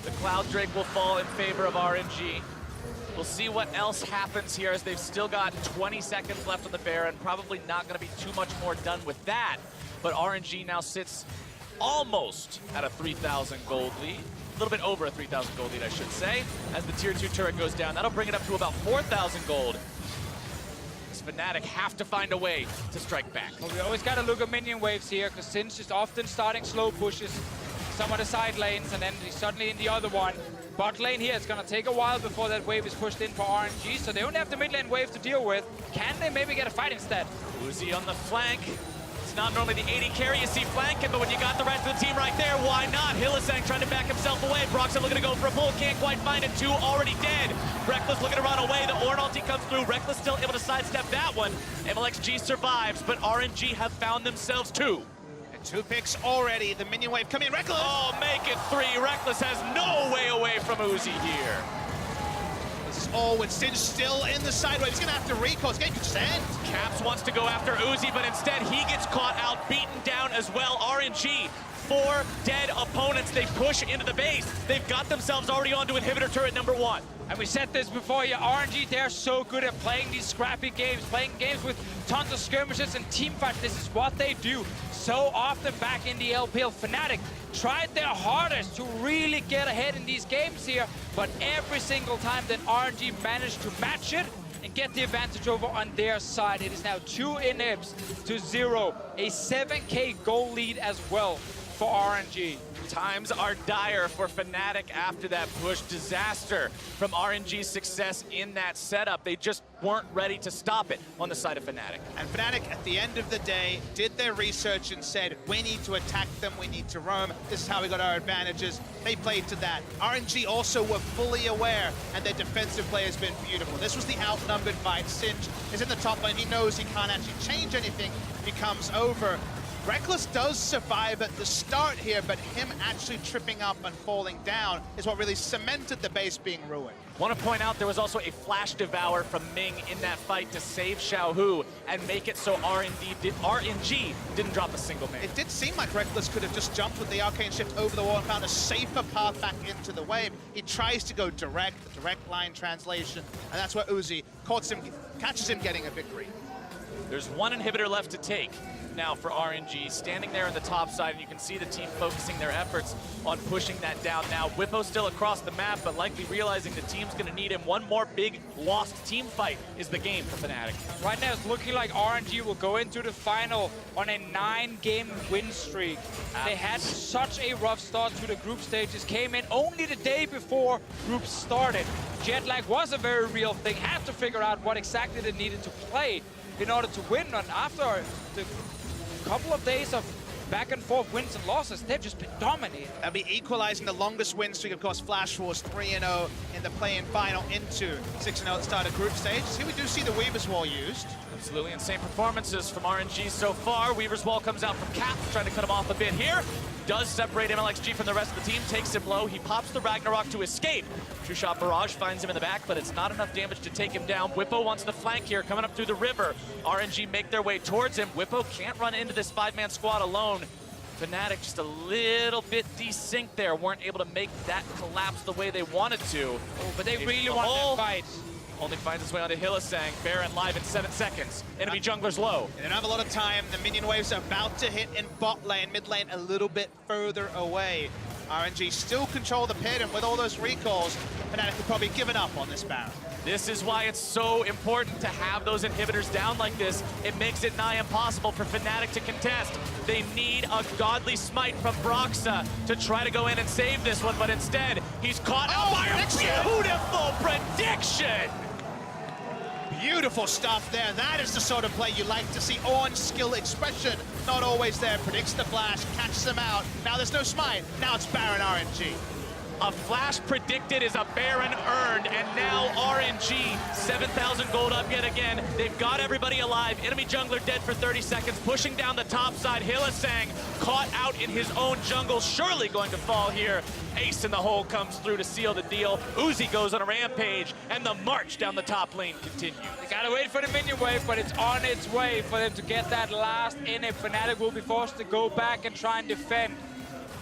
the Cloud Drake will fall in favor of RNG. We'll see what else happens here as they've still got 20 seconds left on the Baron. Probably not going to be too much more done with that. But RNG now sits almost at a 3,000 gold lead. A little bit over a 3,000 gold lead, I should say. As the tier 2 turret goes down, that'll bring it up to about 4,000 gold. As Fnatic have to find a way to strike back. Well, we always got to look at minion waves here, because Sin's just often starting slow pushes some of the side lanes, and then he's suddenly in the other one. Bot lane here, it's going to take a while before that wave is pushed in for RNG, so they only have the mid lane wave to deal with. Can they maybe get a fight instead? Uzi on the flank. It's not normally the 80 carry you see flanking, but when you got the rest of the team right there, why not? Hillisang trying to back himself away. Broxton looking to go for a pull, can't quite find it. 2 already dead. Reckless looking to run away. The Ornn ulti comes through. Reckless still able to sidestep that one. MLXG survives, but RNG have found themselves 2. 2 picks already. The minion wave coming in. Reckless! Oh, make it 3. Reckless has no way away from Uzi here. This is all with Singe still in the side wave. He's going to have to recall. This game could just end. Caps wants to go after Uzi, but instead he gets caught out, beaten down as well. RNG, 4 dead opponents. They push into the base. They've got themselves already onto inhibitor turret number 1. And we said this before here, RNG, they're so good at playing these scrappy games, playing games with tons of skirmishes and team fights. This is what they do so often back in the LPL. Fnatic tried their hardest to really get ahead in these games here, but every single time that RNG managed to match it and get the advantage over on their side. It is now 2 inhibs to 0, a 7K goal lead as well for RNG. Times are dire for Fnatic after that push. Disaster from RNG's success in that setup. They just weren't ready to stop it on the side of Fnatic. And Fnatic, at the end of the day, did their research and said, we need to attack them, we need to roam. This is how we got our advantages. They played to that. RNG also were fully aware, and their defensive play has been beautiful. This was the outnumbered fight. Singe is in the top lane. He knows he can't actually change anything. He comes over. Reckless does survive at the start here, but him actually tripping up and falling down is what really cemented the base being ruined. Want to point out there was also a flash devour from Ming in that fight to save Xiaohu and make it so RNG didn't drop a single man. It did seem like Reckless could have just jumped with the arcane shift over the wall and found a safer path back into the wave. He tries to go direct, the direct line translation, and that's where Uzi catches him getting a victory. There's 1 inhibitor left to take now for RNG, standing there on the top side, and you can see the team focusing their efforts on pushing that down now. Whippo still across the map, but likely realizing the team's going to need him. One more big lost team fight is the game for Fnatic. Right now, it's looking like RNG will go into the final on a 9-game win streak. They had such a rough start to the group stages, came in only the day before groups started. Jet lag was a very real thing, had to figure out what exactly they needed to play in order to win, and after the couple of days of back and forth wins and losses, they've just been dominating. They'll be equalizing the longest win streak, of course. Flash Wars 3-0 in the play-in final into 6-0 at the start of group stage. Here we do see the Weaver's Wall used. Absolutely insane performances from RNG so far. Weaver's Wall comes out from Cap, trying to cut him off a bit here. Does separate MLXG from the rest of the team, takes him low. He pops the Ragnarok to escape. True Shot Barrage finds him in the back, but it's not enough damage to take him down. Whippo wants the flank here, coming up through the river. RNG make their way towards him. Whippo can't run into this 5-man squad alone. Fnatic just a little bit desynced there, weren't able to make that collapse the way they wanted to. Oh, but they really want that fight. Only finds its way onto Hylissang. Baron live in 7 seconds. Enemy jungler's low. They don't have a lot of time. The minion waves are about to hit in bot lane, mid lane a little bit further away. RNG still control the pit, and with all those recalls, Fnatic have probably given up on this Baron. This is why it's so important to have those inhibitors down like this. It makes it nigh impossible for Fnatic to contest. They need a godly smite from Broxa to try to go in and save this one, but instead, he's caught out by a beautiful prediction! Beautiful stuff there. That is the sort of play you like to see. On skill expression, not always there. Predicts the flash, catches them out. Now there's no smite. Now it's Baron RNG. A flash predicted is a Baron earned, and now RNG, 7,000 gold up yet again. They've got everybody alive. Enemy jungler dead for 30 seconds, pushing down the top side. Hylissang caught out in his own jungle, surely going to fall here. Ace in the hole comes through to seal the deal. Uzi goes on a rampage, and the march down the top lane continues. They gotta wait for the minion wave, but it's on its way for them to get that last inhib. Fnatic will be forced to go back and try and defend.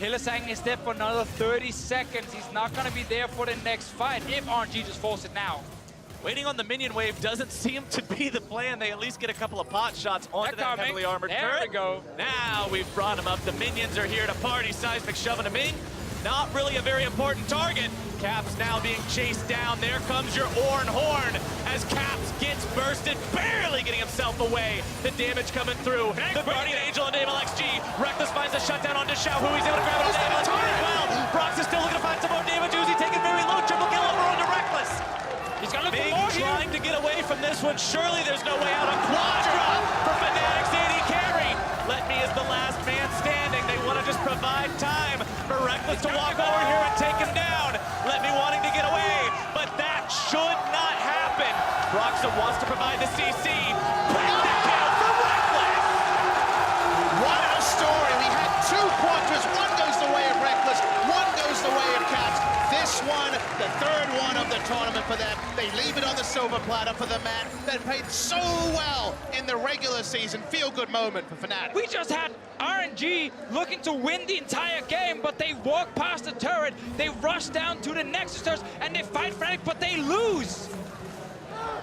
Hylissang is dead for another 30 seconds. He's not going to be there for the next fight if RNG just force it now. Waiting on the minion wave doesn't seem to be the plan. They at least get a couple of pot shots onto that heavily armored turret. There we go. Now we've brought him up. The minions are here to party. Seismic shoving him in. Not really a very important target. Caps now being chased down. There comes your Orn Horn as Caps gets bursted, barely getting himself away. The damage coming through. The Guardian Angel into MLXG. Reckless finds a shutdown onto Xiaohu. He's able to grab it on MLXG as well. Brox is still looking to find some more damage. Uzi taking very low. Triple kill over onto Reckless. He's got to look Big for more trying to get away from this one. Surely there's no way out. A Quadra for Fnatic's AD carry. Let me as the last man standing. They want to just provide time for Reckless to walk over here and take him down. Let me wanting to get away, but that should not happen. Broxa wants to provide the CC. Perfect kill for Reckless. What a story. We had 2 quadras. One goes the way of Reckless, one goes the way of Caps. This one, the 3rd one of the tournament for them. They leave it on the silver platter for the man that played so well in the regular season. Feel-good moment for Fnatic. We just had RNG looking to win the entire game, but they walk past the turret, they rush down to the Nexus turret, and they fight Fnatic, but they lose.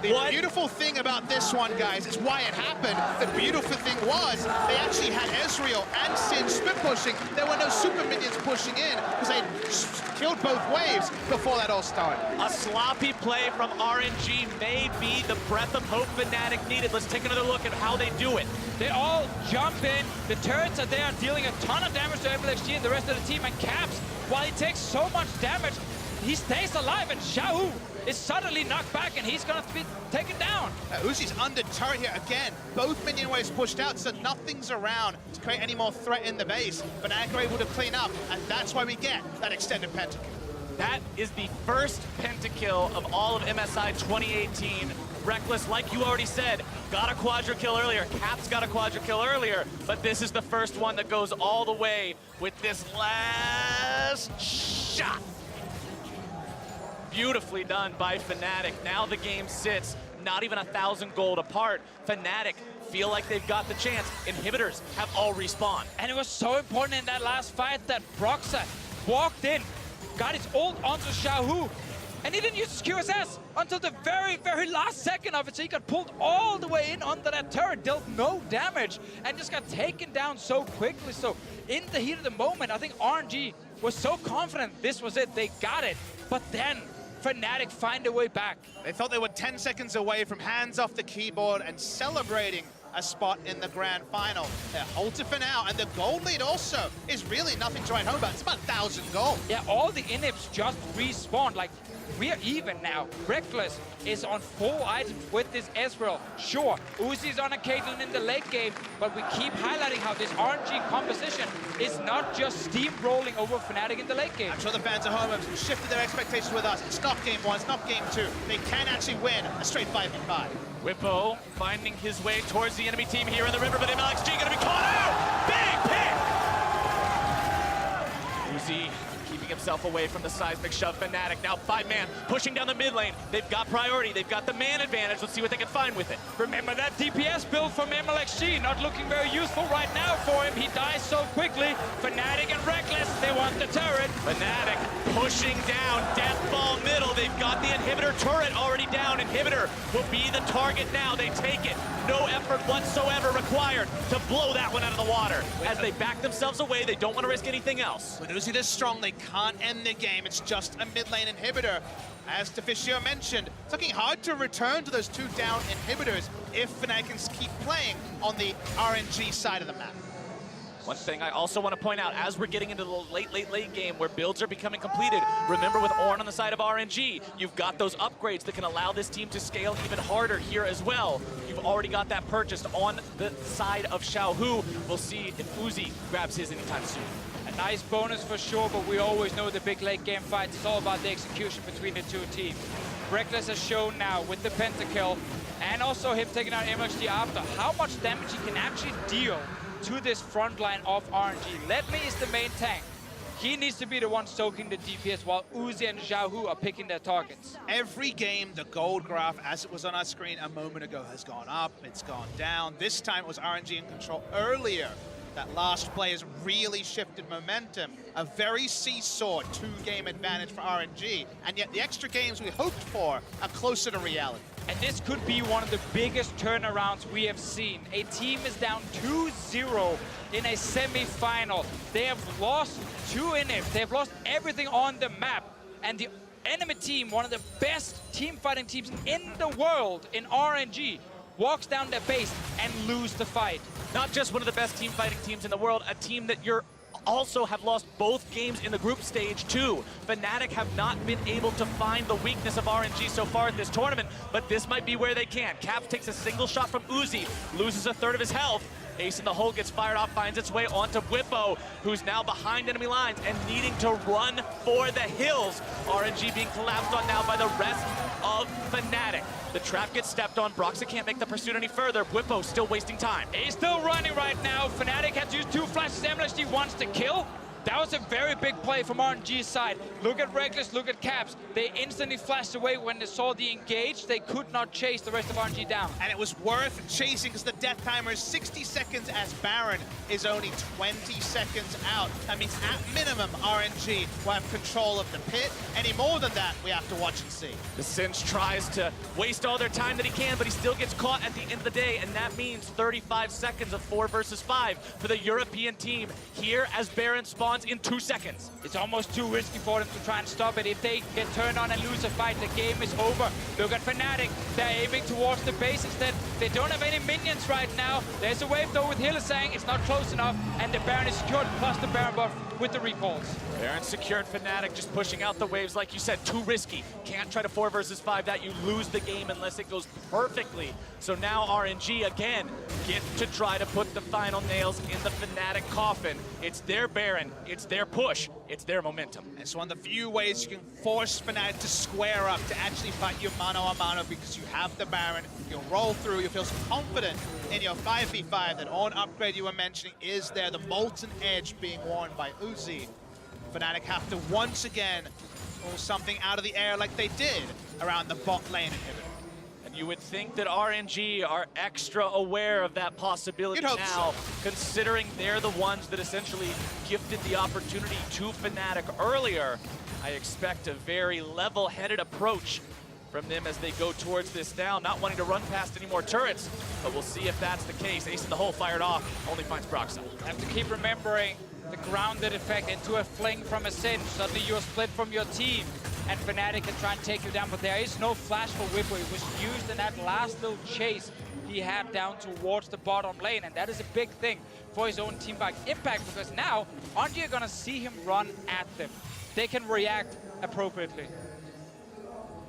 The beautiful thing about this one, guys, is why it happened. The beautiful thing was they actually had Ezreal and Sin split pushing. There were no super minions pushing in because they killed both waves before that all started. A sloppy play from RNG may be the breath of hope Fnatic needed. Let's take another look at how they do it. They all jump in, the turrets are there dealing a ton of damage to MLXG and the rest of the team, and Caps, while he takes so much damage, he stays alive, and Xiaohu is suddenly knocked back, and he's going to be taken down. Uzi's under turret here again. Both minion waves pushed out, so nothing's around to create any more threat in the base. But Fnatic are able to clean up, and that's why we get that extended pentakill. That is the first pentakill of all of MSI 2018. Reckless, like you already said, got a quadra kill earlier. Caps got a quadra kill earlier, but this is the first one that goes all the way with this last shot. Beautifully done by Fnatic. Now the game sits not even 1,000 gold apart. Fnatic feel like they've got the chance. Inhibitors have all respawned. And it was so important in that last fight that Broxa walked in, got his ult onto Xiaohu, and he didn't use his QSS until the very, very last second of it. So he got pulled all the way in onto that turret, dealt no damage, and just got taken down so quickly. So in the heat of the moment, I think RNG was so confident this was it, they got it. But then Fnatic find a way back. They thought they were 10 seconds away from hands off the keyboard and celebrating a spot in the grand final. They're halted for now, and the gold lead also is really nothing to write home about. It's about 1,000 gold. Yeah, all the inhibs just respawned. Like, we're even now. Reckless is on 4 items with this Ezreal. Sure, Uzi's on a Caitlyn in the late game, but we keep highlighting how this RNG composition is not just steamrolling over Fnatic in the late game. I'm sure the fans at home have shifted their expectations with us. It's not game 1, it's not game 2. They can actually win a straight 5v5. Whippo finding his way towards the enemy team here in the river, but MLXG gonna be caught out! Big pick! Uzi keeping himself away from the seismic shove. Fnatic now 5-man pushing down the mid lane. They've got priority, they've got the man advantage. Let's see what they can find with it. Remember that DPS build from MLXG, not looking very useful right now for him. He dies so quickly. Fnatic and Reckless, they want the turret. Fnatic pushing down, death ball middle. They've got the inhibitor turret already down. Inhibitor will be the target now. They take it. No effort whatsoever required to blow that one out of the water. As they back themselves away, they don't want to risk anything else. With Uzi this strong, they can't end the game. It's just a mid lane inhibitor. As Deficio mentioned, it's looking hard to return to those 2 down inhibitors if Fnatic can keep playing on the RNG side of the map. One thing I also want to point out, as we're getting into the late game where builds are becoming completed, remember with Ornn on the side of RNG, you've got those upgrades that can allow this team to scale even harder here as well. You've already got that purchased on the side of Xiaohu. We'll see if Uzi grabs his anytime soon. A nice bonus for sure, but we always know the big late game fights. It's all about the execution between the 2 teams. Reckless has shown now with the pentakill and also him taking out MXG after how much damage he can actually deal to this front line of RNG. Ledley is the main tank. He needs to be the one soaking the DPS while Uzi and Xiaohu are picking their targets. Every game, the gold graph, as it was on our screen a moment ago, has gone up, it's gone down. This time it was RNG in control earlier. That last play has really shifted momentum. A very seesaw 2-game advantage for RNG, and yet the extra games we hoped for are closer to reality. And this could be one of the biggest turnarounds we have seen. A team is down 2-0 in a semi-final. They have lost 2 inhibs. They have lost everything on the map. And the enemy team, one of the best team fighting teams in the world in RNG, walks down their base and lose the fight. Not just one of the best team fighting teams in the world, a team that you're also have lost both games in the group stage too. Fnatic have not been able to find the weakness of RNG so far in this tournament, but this might be where they can. Caps takes a single shot from Uzi, loses a third of his health. Ace in the hole gets fired off, finds its way onto Whippo, who's now behind enemy lines and needing to run for the hills. RNG being collapsed on now by the rest of Fnatic. The trap gets stepped on. Broxa can't make the pursuit any further. Whippo still wasting time. He's still running right now. Fnatic has used 2 flashes. MLXG wants to kill. That was a very big play from RNG's side. Look at Reckless, look at Caps. They instantly flashed away when they saw the engage. They could not chase the rest of RNG down. And it was worth chasing because the death timer is 60 seconds as Baron is only 20 seconds out. That means at minimum RNG will have control of the pit. Any more than that, we have to watch and see. The Singe tries to waste all their time that he can, but he still gets caught at the end of the day, and that means 35 seconds of 4 versus 5 for the European team here as Baron spawns in 2 seconds. It's almost too risky for them to try and stop it. If they get turned on and lose a fight, the game is over. Look at Fnatic. They're aiming towards the base instead. They don't have any minions right now. There's a wave though with Hylissang. It's not close enough, and the Baron is secured, plus the Baron buff with the recalls. Baron secured. Fnatic just pushing out the waves, like you said, too risky. Can't try to 4 versus 5 that. You lose the game unless it goes perfectly. So now RNG again get to try to put the final nails in the Fnatic coffin. It's their Baron, it's their push, it's their momentum. It's one of the few ways you can force Fnatic to square up, to actually fight you mano a mano, because you have the Baron, you'll roll through, you feel confident in your 5v5. That Ornn upgrade you were mentioning is there, the Molten Edge being worn by Uzi. Fnatic have to once again pull something out of the air like they did around the bot lane inhibitor. And you would think that RNG are extra aware of that possibility now, so, considering they're the ones that essentially gifted the opportunity to Fnatic earlier. I expect a very level-headed approach from them as they go towards this now, not wanting to run past any more turrets, but we'll see if that's the case. Ace in the hole fired off, only finds Broxa. Have to keep remembering the grounded effect into a fling from a Singe. Suddenly you're split from your team, and Fnatic can try and take you down, but there is no flash for Whippo. It was used in that last little chase he had down towards the bottom lane, and that is a big thing for his own team back impact, because now RNG are gonna see him run at them. They can react appropriately.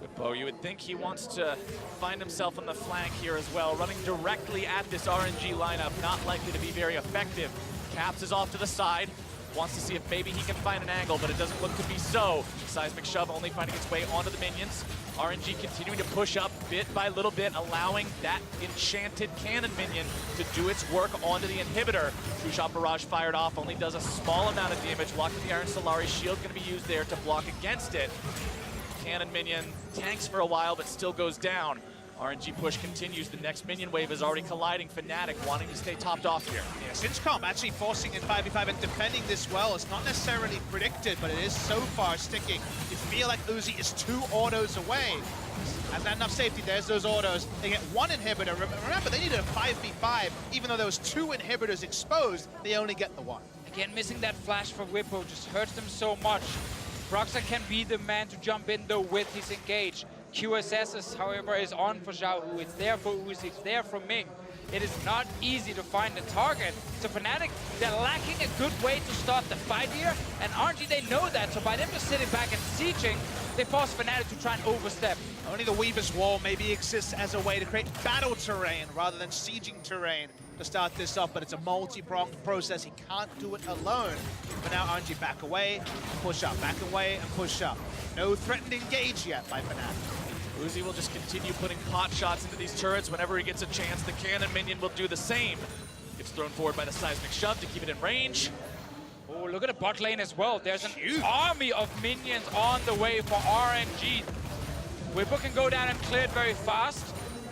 Whippo, you would think he wants to find himself on the flank here as well, running directly at this RNG lineup, not likely to be very effective. Caps is off to the side. wants to see if maybe he can find an angle, but it doesn't look to be so. Seismic Shove only finding its way onto the minions. RNG continuing to push up bit by little bit, allowing that enchanted cannon minion to do its work onto the inhibitor. True Shot Barrage fired off, only does a small amount of damage. Locked in the Iron Solari, shield going to be used there to block against it. Cannon minion tanks for a while, but still goes down. RNG push continues. The next minion wave is already colliding. Fnatic wanting to stay topped off here. Yeah, Sinchcom actually forcing in 5v5 and defending this well. It's not necessarily predicted, but it is so far sticking. You feel like Uzi is 2 autos away. Has not enough safety. There's those autos. They get 1 inhibitor. Remember, they needed a 5v5. Even though there was 2 inhibitors exposed, they only get the 1. Again, missing that flash for Whippo just hurts them so much. Broxa can be the man to jump in though with his engage. QSS, however, is on for Xiaohu. It's there for Uzi. It's there for Ming. It is not easy to find the target. So Fnatic, they're lacking a good way to start the fight here. And RNG, they know that. So by them just sitting back and sieging, they force Fnatic to try and overstep. Only the Weaver's Wall maybe exists as a way to create battle terrain rather than sieging terrain to start this off, but it's a multi-pronged process. He can't do it alone. But now RNG back away, push up, back away, and push up. No threatened engage yet by Fnatic. Uzi will just continue putting pot shots into these turrets whenever he gets a chance. The cannon minion will do the same. Gets thrown forward by the Seismic Shove to keep it in range. Oh, look at the bot lane as well. There's an army of minions on the way for RNG. Whippo can go down and clear it very fast.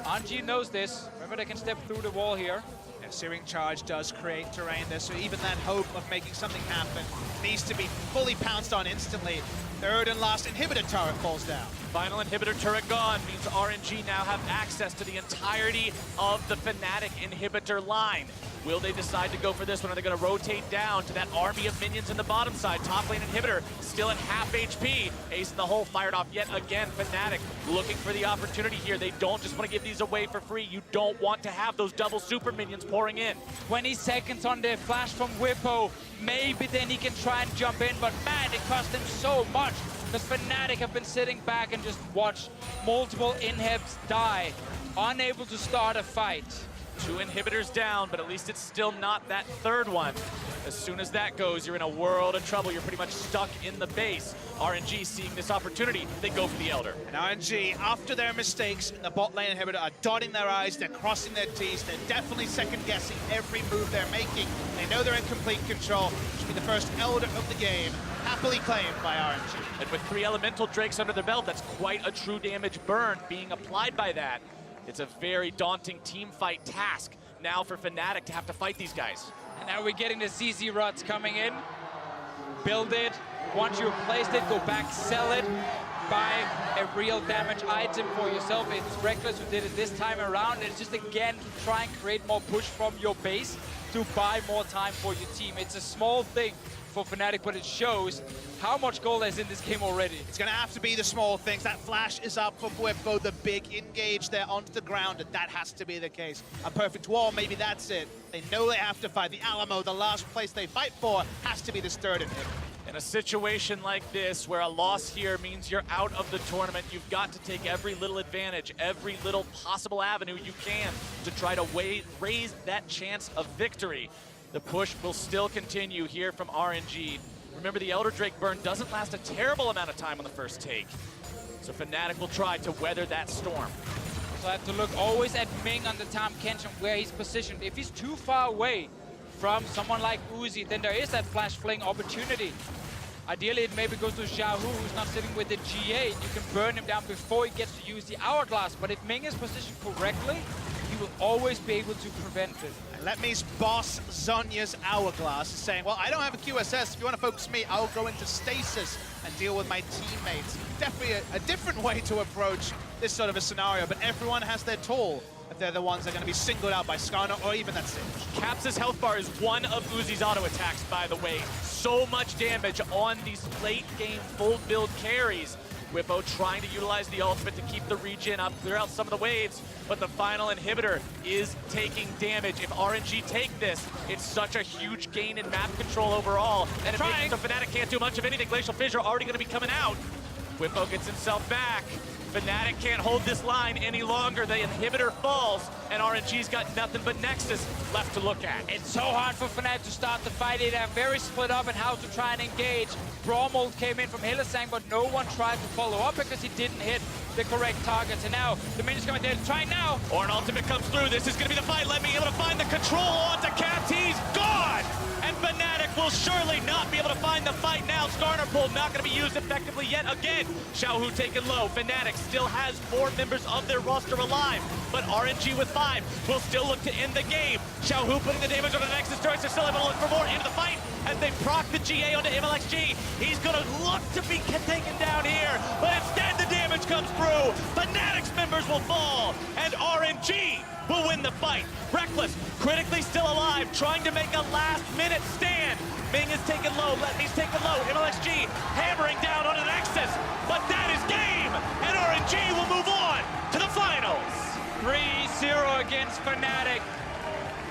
RNG knows this. Remember, they can step through the wall here. Yeah, Searing Charge does create terrain there, so even that hope of making something happen needs to be fully pounced on instantly. Third and last inhibitor turret falls down. Final inhibitor turret gone means RNG now have access to the entirety of the Fnatic inhibitor line. Will they decide to go for this one? Are they going to rotate down to that army of minions in the bottom side? Top lane inhibitor still at half HP. Ace in the hole fired off yet again. Fnatic looking for the opportunity here. They don't just want to give these away for free. You don't want to have those double super minions pouring in. 20 seconds on the flash from Whippo. Maybe then he can try and jump in, but man, it cost him so much. Because Fnatic have been sitting back and just watched multiple inhibs die, unable to start a fight. 2 inhibitors down, but at least it's still not that third one. As soon as that goes, you're in a world of trouble. You're pretty much stuck in the base. RNG seeing this opportunity, they go for the Elder. And RNG, after their mistakes in the bot lane inhibitor, are dotting their I's, they're crossing their T's, they're definitely second-guessing every move they're making. They know they're in complete control. Should be the first Elder of the game, happily claimed by RNG. And with 3 Elemental Drakes under their belt, that's quite a true damage burn being applied by that. It's a very daunting team fight task now for Fnatic to have to fight these guys. And now we're getting the CC rods coming in. Build it. Once you've placed it, go back, sell it. Buy a real damage item for yourself. It's Reckless who did it this time around. It's just, again, to try and create more push from your base to buy more time for your team. It's a small thing for Fnatic, but it shows how much gold is in this game already. It's going to have to be the small things. That flash is up for Whippo, the big engage there onto the ground, and that has to be the case. A perfect wall, maybe that's it. They know they have to fight. The Alamo, the last place they fight for, has to be this third inhibitor. In a situation like this, where a loss here means you're out of the tournament, you've got to take every little advantage, every little possible avenue you can to try to raise that chance of victory. The push will still continue here from RNG. Remember, the Elder Drake burn doesn't last a terrible amount of time on the first take. So Fnatic will try to weather that storm. So I have to look always at Ming on the Tom Kenshin where he's positioned. If he's too far away from someone like Uzi, then there is that flash fling opportunity. Ideally, it maybe goes to Xiaohu, who's not sitting with the GA. You can burn him down before he gets to use the Hourglass. But if Ming is positioned correctly, he will always be able to prevent it. And let me's boss, Zhonya's Hourglass, is saying, well, I don't have a QSS. If you want to focus me, I'll go into stasis and deal with my teammates. Definitely a different way to approach this sort of a scenario, but everyone has their tool if they're the ones that are going to be singled out by Skarner or even that Singe. Caps' health bar is one of Uzi's auto attacks, by the way. So much damage on these late game full build carries. Whippo trying to utilize the ultimate to keep the regen up, clear out some of the waves, but the final inhibitor is taking damage. If RNG take this, it's such a huge gain in map control overall, and it means the Fnatic can't do much of anything. Glacial Fissure already going to be coming out. Whippo gets himself back. Fnatic can't hold this line any longer. The inhibitor falls, and RNG's got nothing but Nexus left to look at. It's so hard for Fnatic to start the fight. They're very split up in how to try and engage. Brawlmold came in from Hillesang, but no one tried to follow up because he didn't hit the correct targets. And now the Min is coming there to try now. Or an ultimate comes through. This is going to be the fight. Let me able to find the control onto Caps. He's gone! And Fnatic will surely not be able to find the fight now. Skarner pull not going to be used effectively yet again. Xiaohu taken low. Fnatic still has 4 members of their roster alive, but RNG with 5 will still look to end the game. Xiaohu putting the damage on the Nexus turret. They're still able to look for more into the fight as they proc the GA onto MLXG. He's going to look to be taken down here, but instead the damage comes through. Fnatic's members will fall, and RNG will win the fight. Reckless, critically still alive, trying to make a last-minute stand. Ming is taken low, Letney's taken low, MLXG hammering down on the Nexus, but that is game, and RNG will move on to the finals. 3-0 against Fnatic.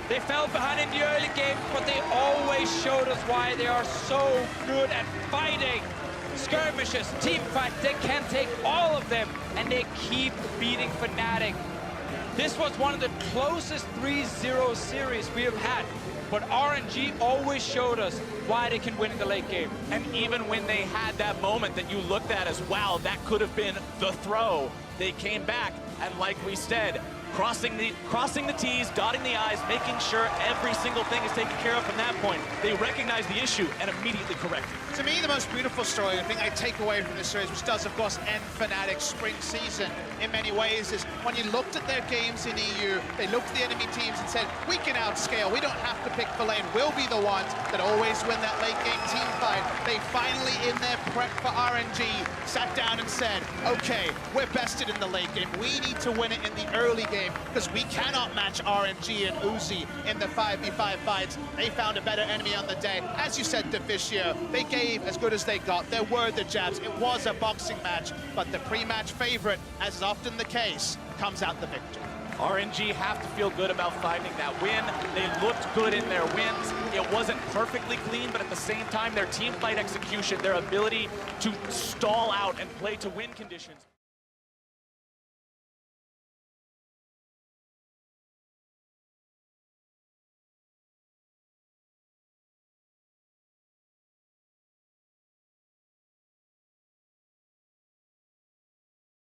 They fell behind in the early game, but they always showed us why they are so good at fighting. Skirmishes, team fight, they can take all of them, and they keep beating Fnatic. This was one of the closest 3-0 series we have had, but RNG always showed us why they can win in the late game. And even when they had that moment that you looked at as, wow, that could have been the throw, they came back, and like we said, crossing the T's, dotting the I's, making sure every single thing is taken care of from that point. They recognize the issue and immediately correct it. To me, the most beautiful story, the thing I take away from this series, which does, of course, end Fnatic's spring season in many ways, is when you looked at their games in EU, they looked at the enemy teams and said, we can outscale, we don't have to pick the lane, we'll be the ones that always win that late game team fight. They finally, in their prep for RNG, sat down and said, okay, we're bested in the late game, we need to win it in the early game, because we cannot match RNG and Uzi in the 5v5 fights. They found a better enemy on the day. As you said, Deficio, they gave as good as they got. There were the jabs. It was a boxing match, but the pre-match favorite, as is often the case, comes out the victor. RNG have to feel good about finding that win. They looked good in their wins. It wasn't perfectly clean, but at the same time, their team fight execution, their ability to stall out and play to win conditions.